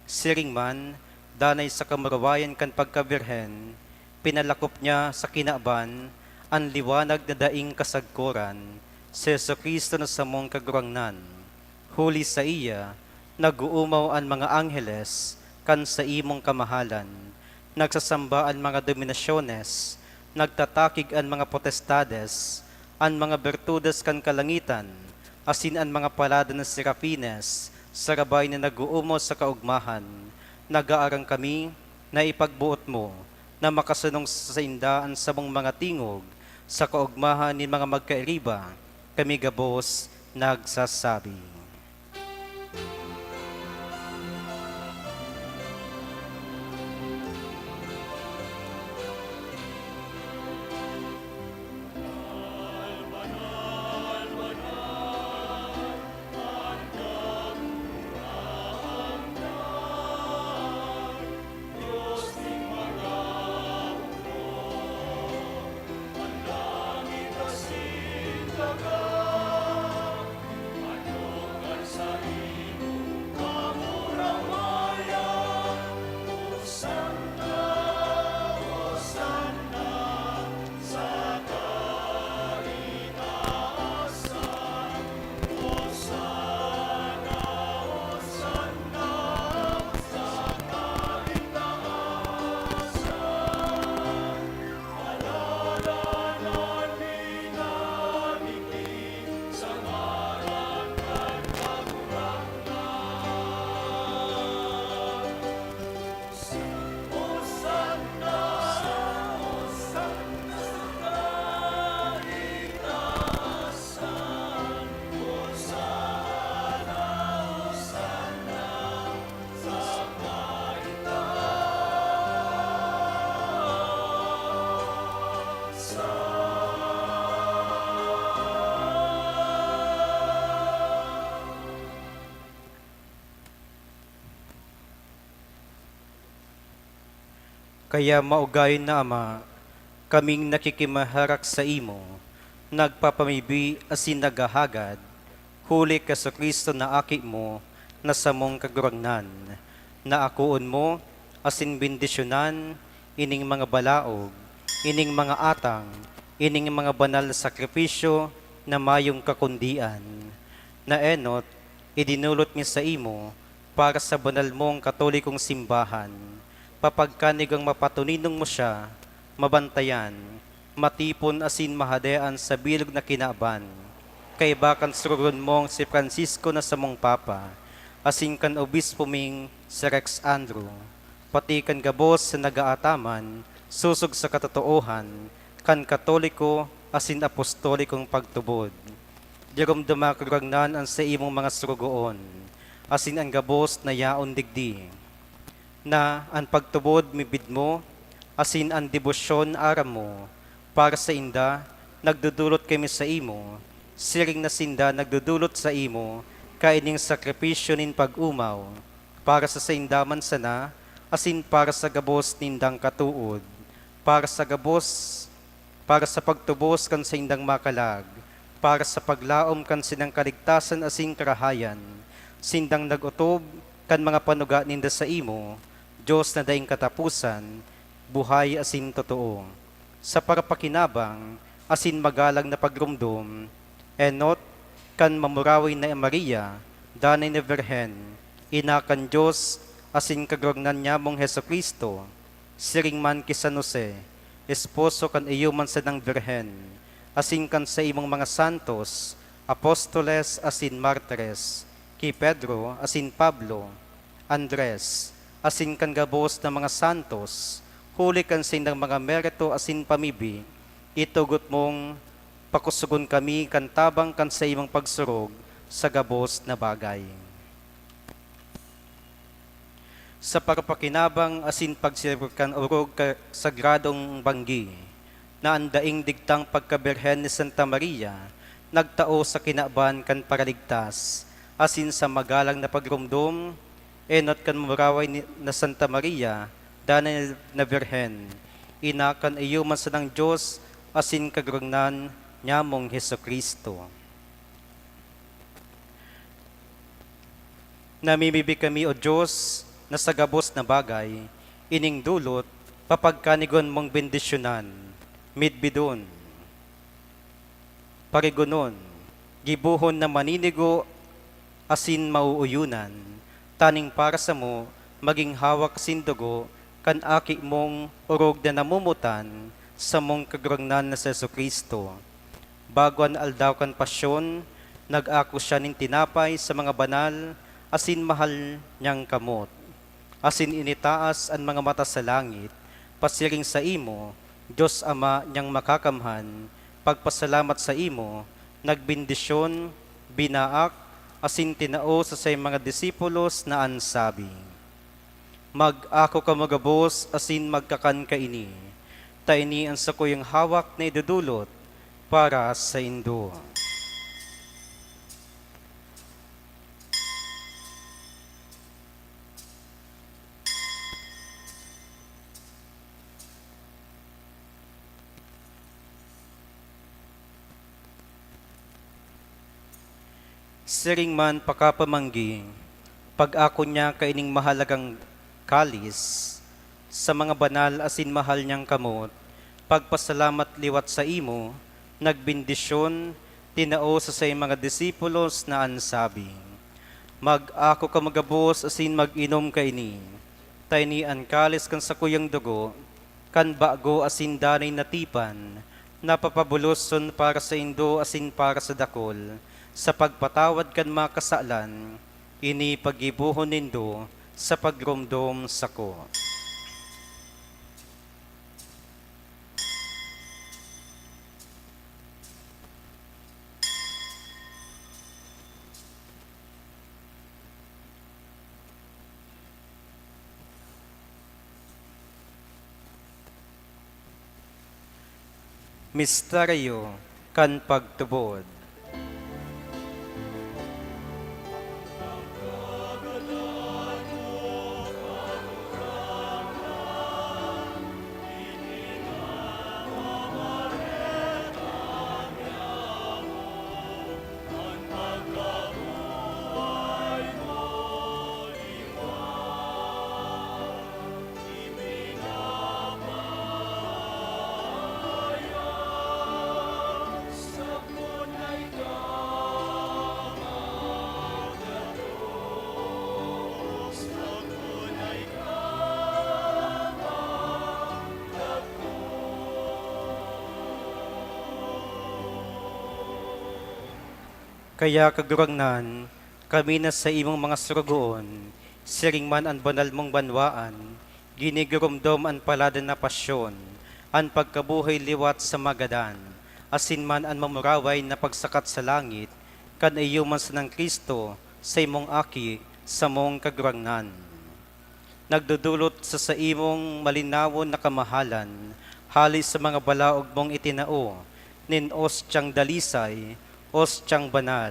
Speaker 2: siring man, danay sa kamarawayan kan pagkabirhen, pinalakop niya sa kinaban, ang liwanag na daing kasagkuran, si Jesucristo na sa mong kagurangnan. Huli sa iya, nag-uumaw ang mga angheles, kan sa imong kamahalan, nagsasamba ang mga dominasyones, nagtatakig ang mga potestades, ang mga bertudes kan kalangitan, asin ang mga palada ng serapines, sarabay na nag-uumo sa kaugmahan, nag-aarang kami na ipagbuot mo, na makasunong sa indaan sa mong mga tingog, sa kaugmahan ni mga magkairiba, kami gabos nagsasabi. Kaya maugayon na Ama, kaming nakikimaharak sa imo, nagpapamibi asin nagahagad, huli ka sa Kristo na aki mo, na sa mong kagurangnan, na akuon mo, asin bendisyonan, ining mga balaog, ining mga atang, ining mga banal na sakripisyo, na mayong kakundian, na enot, idinulot mi sa imo, para sa banal mong katolikong simbahan, papagkanigang mapatuninong mo siya, mabantayan, matipon asin mahadean sa bilog na kinaaban. Kay bakan surugon mong si Francisco na sa mong papa, asin kan obispo ming si Rex Andrew, pati kan gabos sa nagaataman, susog sa katotoohan, kan katoliko asin apostolikong pagtubod. Dirom dumakuragnan ang sa imong mga surugoon, asin ang gabos na yaon digdi, na ang pagtubod mibid mo, asin ang debosyon aram mo, para sa inda, nagdudulot kami sa imo, siring na sinda nagdudulot sa imo, kaining sakripisyo nin pag-umaw, para sa indaman sana, asin para sa gabos nindang katuod, para sa pagtubos kan sa indang makalag, para sa paglaom kan sinang kaligtasan asin karahayan, sindang nagutob kan mga panuga ninda sa imo, Diyos na daing katapusan, buhay asin totoo. Sa parapakinabang, asin magalang na pagrumdum, enot kan mamuraway na Maria, danay na Virhen, ina kan Diyos, asin kagrognan niya mong Heso Kristo, siring man ki San Jose, esposo kan iyo man sa nang Virhen, asin kan sa imong mga santos, apostoles asin martires, ki Pedro asin Pablo, Andres, asin kan gabos na mga santos, huli kan sindang mga merito asin pamibi, itugot mong pakusugon kami kan tabang kan sa imong pagsurog sa gabos na bagay. Sa parapakinabang asin pagsirot kan urog sagradong banggi, na andaing digtang pagkabirhen ni Santa Maria, nagtao sa kinaban kan paraligtas, asin sa magalang na pagrumdum, enot kan muraway na Santa Maria, danay na Birhen, ina kan iyo man sa ng Diyos, asin kagrugnan niya mong Heso Kristo. Namimibi kami, O Diyos, na sa gabos na bagay, ining dulot, papagkanigon mong bendisyonan, midbidon, parigunon, gibuhon na maninigo, asin mauuyunan, taning para sa mo, maging hawak sindugo, kan aki mong urog na namumutan, sa mong kagrangnan na sa Jesu Kristo. Baguan aldaw kan pasyon, nag-ako siya ning tinapay sa mga banal, asin mahal niyang kamot. Asin initaas ang mga mata sa langit, pasiring sa imo, Diyos Ama niyang makakamhan, pagpasalamat sa imo, nagbindisyon, binaak, asin tinao sa say mga disipulos na ansabi. Mag-ako ka magabos, asin magkakan ka ini, taini ang sakuyang hawak na idudulot para sa indo. Siring man pakapamanggi, pag-ako niya kaining mahalagang kalis, sa mga banal asin mahal niyang kamot, pagpasalamat liwat sa imo, nagbindisyon, tinao sa say mga disipulos na ansabi. Mag-ako ka magabos asin mag-inom ka ini, tayni an kalis kan sa kuyang dugo, kan bago asin danay natipan, napapabuloson para sa indo asin para sa dakol, sa pagpatawad kan makasalan, ini pagibuhon nindo sa pagrumdom sako. Misteryo kan pagtubod. Kaya kagurangnan, kami na sa imong mga surugoon, siring man ang banal mong banwaan, ginigurumdom ang paladan na pasyon, ang pagkabuhay liwat sa magadan, asin man ang mamuraway na pagsakat sa langit, kan iyo man sa ng Kristo, sa imong aki, sa mong kagurangnan. Nagdudulot sa imong malinawon na kamahalan, halis sa mga balaog mong itinao, nin ostyang dalisay, ostyang banal,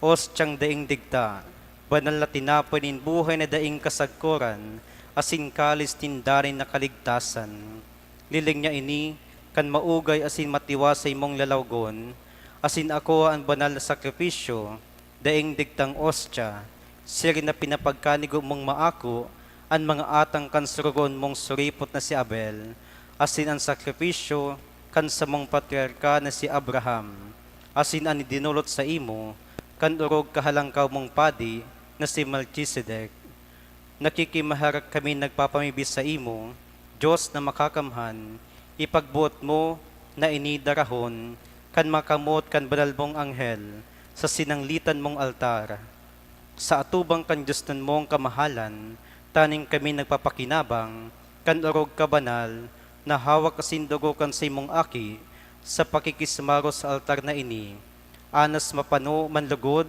Speaker 2: ostyang daing digta, banal na tinapoy nin buhay na daing kasagkuran, asin kalis tindarin na kaligtasan. Liling niya ini, kan maugay asin matiwasay mong lalawgon, asin ako ang banal na sakripisyo, daing digtang ostya, siri na pinapagkanigo mong maako, ang mga atang kansurugon mong suripot na si Abel, asin ang sakripisyo, kan sa mong patriarka na si Abraham, asin ang dinulot sa imo, kan urog kahalangkaw mong padi na si Melchizedek. Nakikimaharap kami nagpapamibis sa imo, Diyos na makakamhan, ipagbuot mo na inidarahon, kan makamot kan banal mong anghel, sa sinanglitan mong altar. Sa atubang kan Diyos nun mong kamahalan, taning kami nagpapakinabang, kan urog ka banal, na hawak kasindugo kan sa imong aki, sa pakikismaro sa altar na ini, anas mapano manlugod,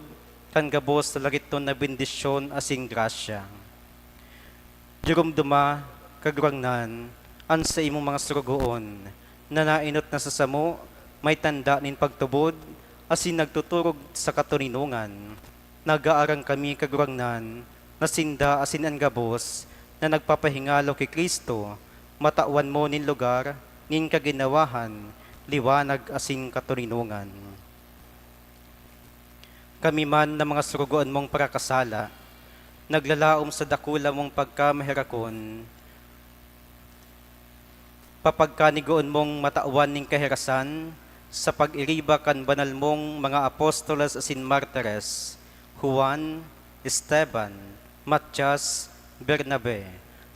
Speaker 2: kan gabos sa lagiton na bendisyon asing grasya. Dirumduma, kagurangnan, an sa imong mga surugoon, na nainot na sa samo, may tanda nin pagtubod, asin nagtuturog sa katuninungan. Nag-aarang kami kagurangnan, na sinda asin ang gabos, na nagpapahingalo kay Kristo, matawan mo nin lugar, nin kaginawahan, liwanag asing katuninungan. Kami man na mga surugoan mong parakasala, naglalaom sa dakula mong pagkamahirakon, papagkanigoon mong matawan ning kahirasan, sa pag-iriba kan banal mong mga apostolas asin martires, Juan, Esteban, Matias, Bernabe,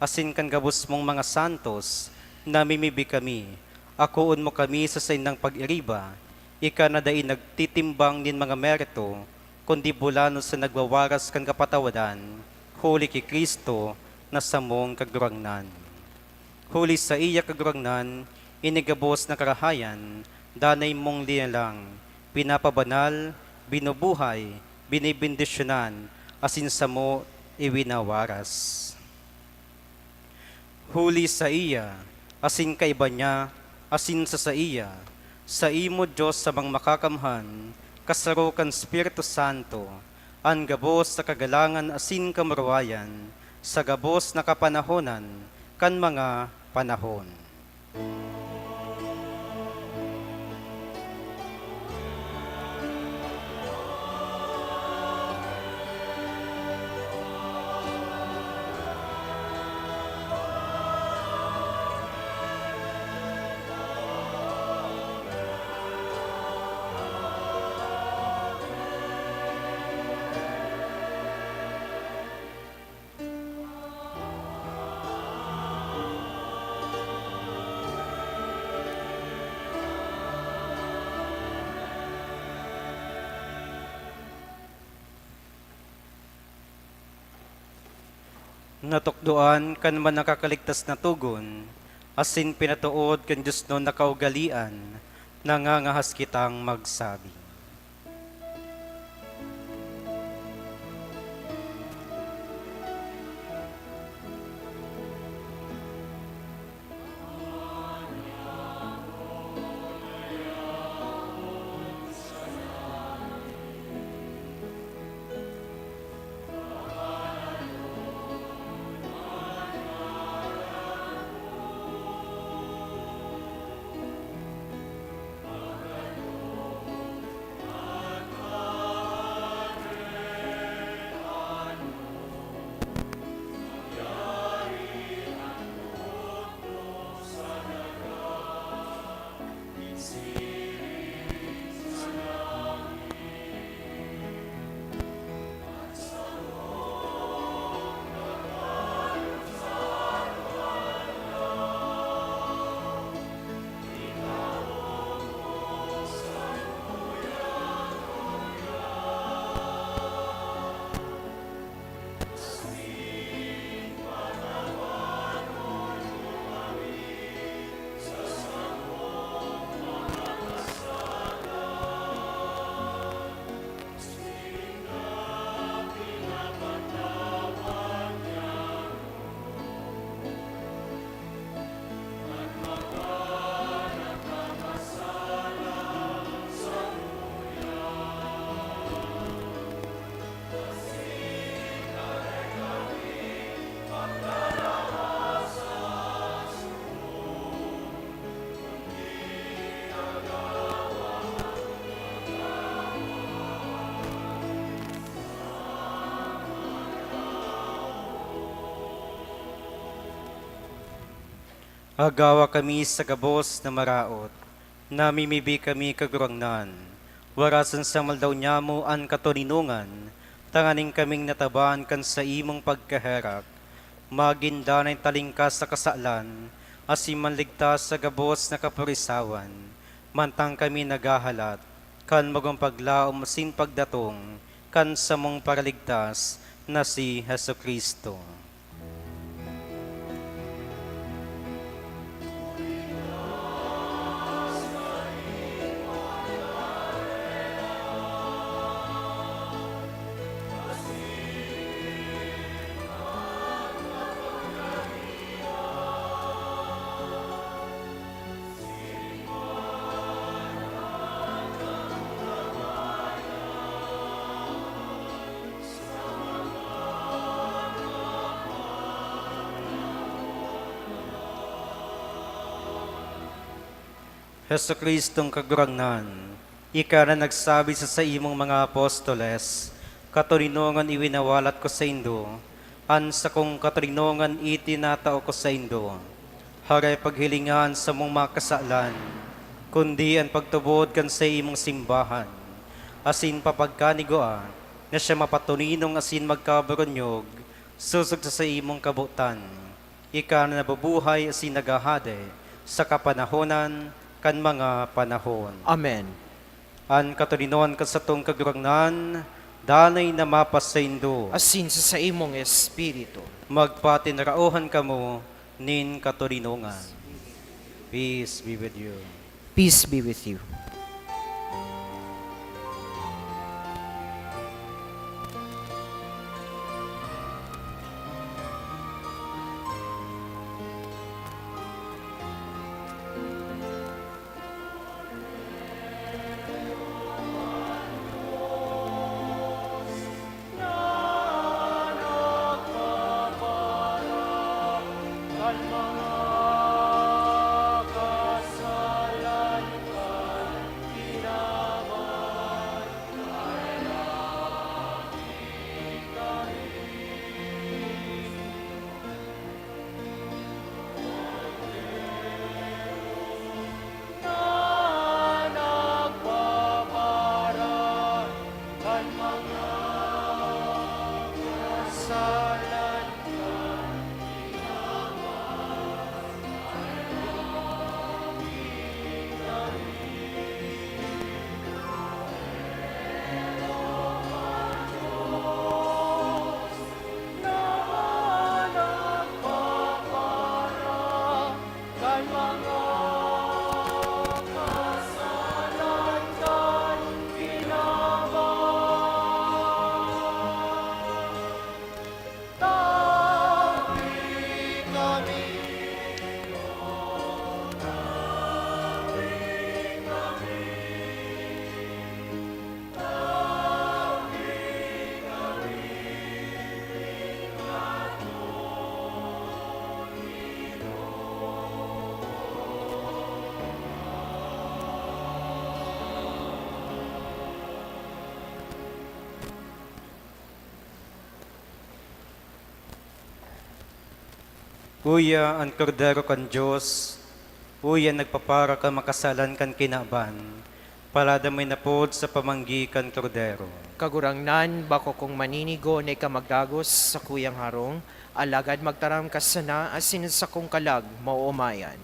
Speaker 2: asin kan gabos mong mga santos, namimibi kami, akoon mo kami sa sainang pag-iriba, ika na dahi nagtitimbang nin mga merito, kundi bulano sa nagwawaras kan kapatawadan, huli ki Kristo na samong kagurangnan. Huli sa iya kagurangnan, inigabos na karahayan, danay mong liyalang, pinapabanal, binubuhay, binibindisyonan, asin sa mo iwinawaras. Huli sa iya, asin kaiba niya, asin sa iya, sa imo Diyos sa mga makakamhan, kasaro kan Espiritu Santo, ang gabos sa kagalangan asin kamarwayan, sa gabos na kapanahonan, kan mga panahon. Natukdoan kan man nakakaligtas na tugon, asin pinatuod kan Diyos no nakaugalian, nangangahas kitang magsabi. Agawa kami sa gabos na maraot, namimibi kami kagurangnan. Warasan sa maldaw niya mo ang katuninungan, tanganing kaming natabaan kan sa imong pagkaherak. Maginda na talingkas sa kasalan, asim manligtas sa gabos na kapurisawan. Mantang kami nagahalat, kan magong paglaom sin pagdatong, kan sa mong paraligtas na si Heso Kristo. Heso Kristong kagurangnan, ika na nagsabi sa imong mga apostoles, katurinongan iwinawalat ko sa indo, an sa kong katurinongan itinatao ko sa indo, haray paghilingan sa mong mga kasalan, kundi ang pagtubod kan sa imong simbahan, asin papagkanigoa, na siya mapatuninong asin magkabaronyog, susog sa imong kabutan, ika na nabubuhay asin nagahade, sa kapanahonan, kan mga panahon.
Speaker 1: Amen.
Speaker 2: An katulinoan ka sa tong kagurangnan, danay na mapas sa indo.
Speaker 1: Asin sa imong espiritu.
Speaker 2: Magpatinarauhan ka mo, nin katulinongan. Peace be with you.
Speaker 1: Peace be with you.
Speaker 2: Uya ang kordero kan Diyos, uya nagpapara ka makasalan kan kinaban, palada may napod sa pamanggi kan kordero.
Speaker 1: Kagurangnan, bako kong maninigo na ikamagdagos sa kuyang harong, alagad magtaram ka sana asin sa kong kalag mauumayan.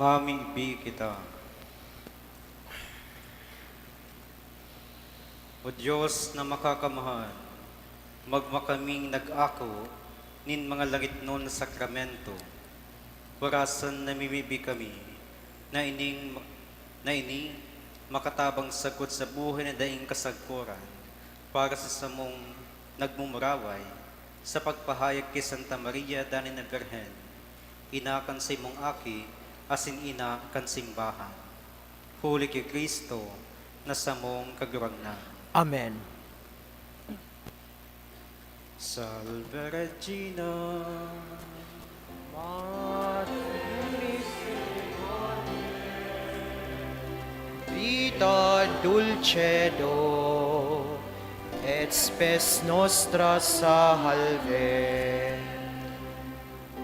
Speaker 2: Mamibi kita. O Diyos na makakamahal, magmakaming nag-ako nin mga langit nun na sakramento, warasan namimibi kami, na ini makatabang sagot sa buhay na daing kasagpuran, para sa samong nagmumuraway, sa pagpahayag kay Santa Maria Dani na Birhen, ina kan sa imong aki, asin ina kan simbahan. Huli kay Kristo, na samong kagurangnan.
Speaker 1: Amen.
Speaker 2: Salve Regina,
Speaker 1: Vita dulcedo, et spes nostra salve.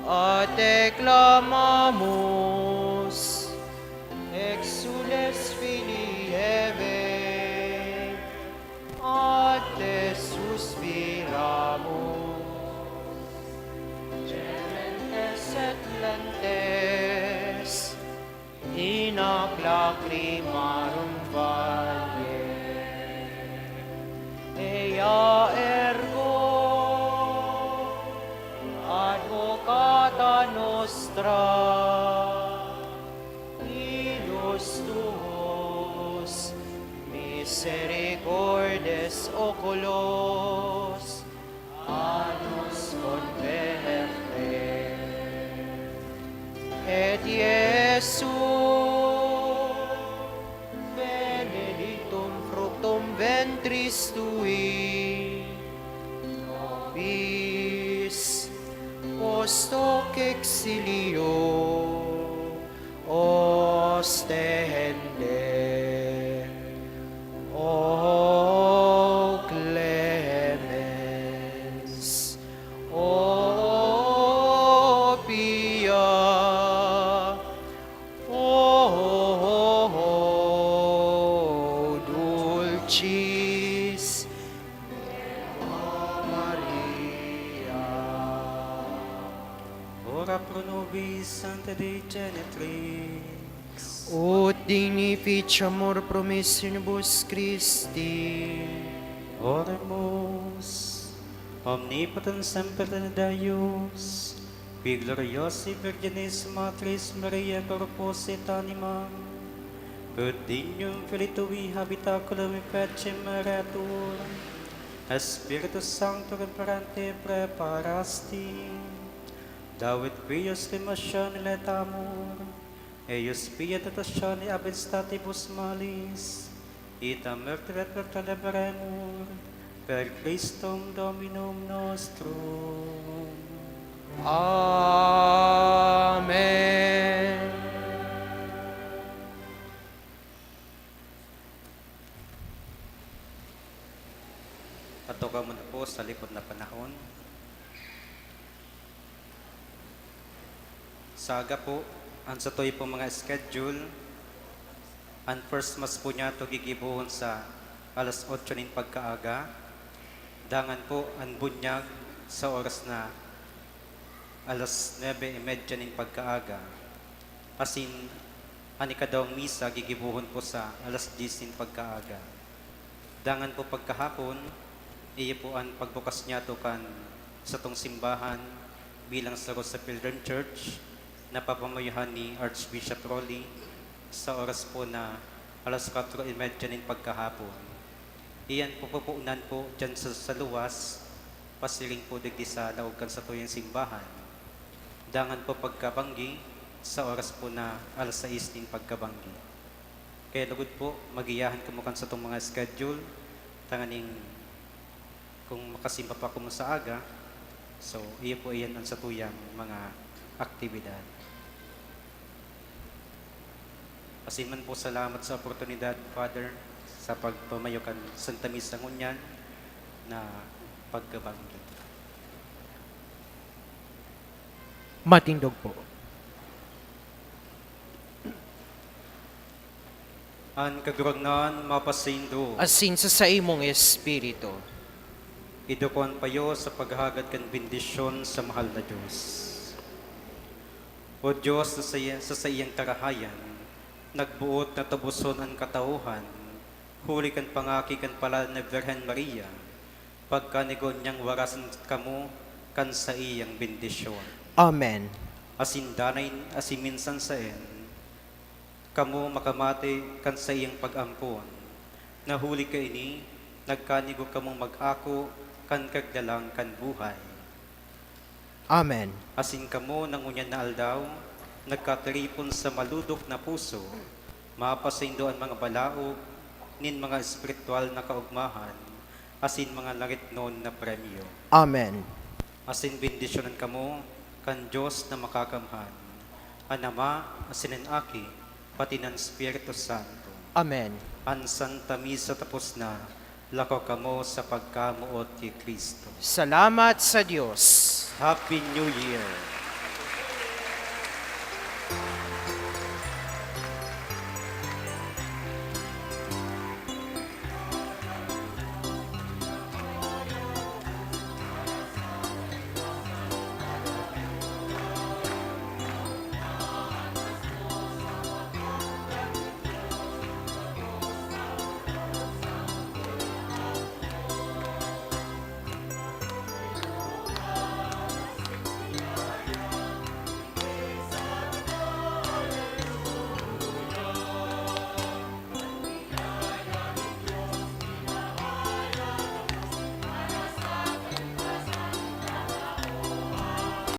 Speaker 1: A te clamamus, exules filii Eve, a te suspiramus. Gementes et lentes, in hoc lacrimarum valle, ea ergo advocata nostra, ilus tuos, misericordes oculos, a nos converte. Et Iesu, benedictum fructum ventris tui, nobis post hoc exilio ostende. O clemens, o pia, o dulcis Maria.
Speaker 2: ora pro nobis Sancta Dei Genetrix.
Speaker 1: Ut dignificiamur promessionibus Christi.
Speaker 2: Oremus, omnipotens semper Deus, qui gloriosi Virginis Matris Maria corpus et animam, ut dignum filitui habitaculum fecem meretur, Spiritus Sancto reparante preparasti, Davit pius limatione letamur, eius pia tentatione ab statibus malis, ita merteret per teleberemur, per Christum Dominum nostrum.
Speaker 1: Amen.
Speaker 2: Ato ka muna po sa likod na panahon. Saga po, ang sa to'y po mga schedule, ang first mass po niya ito gigibuhon sa alas 8 nin pagkaaga. Dangan po ang bunyag sa oras na alas 9:30 nin pagkaaga. Asin, ang ikadawang misa gigibuhon po sa alas 10 nin pagkaaga. Dangan po pagkahapon, iya po ang pagbukas niya ito kan sa tong simbahan bilang saro sa Pilgrim Church na papamayuhan ni Archbishop Rolly sa oras po na alas 4:30 nin pagkahapon. Iyan po pupuunan po dyan sa luwas, pasiling po digdi sa laogan sa tuyang simbahan. Dangan po pagkabanggi sa oras po na alas 6 nin pagkabanggi. Kaya lugod po, magiyahan kumukan sa itong mga schedule, tanganing kung makasimba pa ko mo sa aga, so iya po iyan ang sa tuyang mga aktibidad. Pasiman po salamat sa oportunidad, Father, sa pagpamayo kan Santa Misa ngunyan na pagkabanggi.
Speaker 1: Matindog po.
Speaker 2: Ang kagurangnan mapasindo,
Speaker 1: Asin sa imong espiritu.
Speaker 2: idukon payo sa paghagad kan bendisyon sa mahal na Diyos. O Diyos, sa iyang tarahayan, nagbuot na tabuson ang katauhan, huli kan pangaki kan pala na Virgen Maria, pagkanigon niyang warasan kamo kan sa iyang bendisyon.
Speaker 1: Amen.
Speaker 2: Asindanay asiminsan saen, kamo makamati kan sa iyang pag-ampon, nahuli ka ini, nagkanigo kamong mag-ako kan kagdalang kan buhay.
Speaker 1: Amen.
Speaker 2: Asin kamo ng unyan na aldaw, nagkatiripon sa maludok na puso, mapasaindo ang mga balaog, nin mga espiritual na kaugmahan, asin mga langitnon na premyo.
Speaker 1: Amen.
Speaker 2: Asin bendisyonan kamo, kan Diyos na makakamhan, ang Ama, asin ang Aki, pati ng Espiritu Santo.
Speaker 1: Amen.
Speaker 2: Ang Santa Misa tapos na, lako kamo sa pagkamuot kay Kristo.
Speaker 1: Salamat sa Diyos.
Speaker 2: Happy New Year!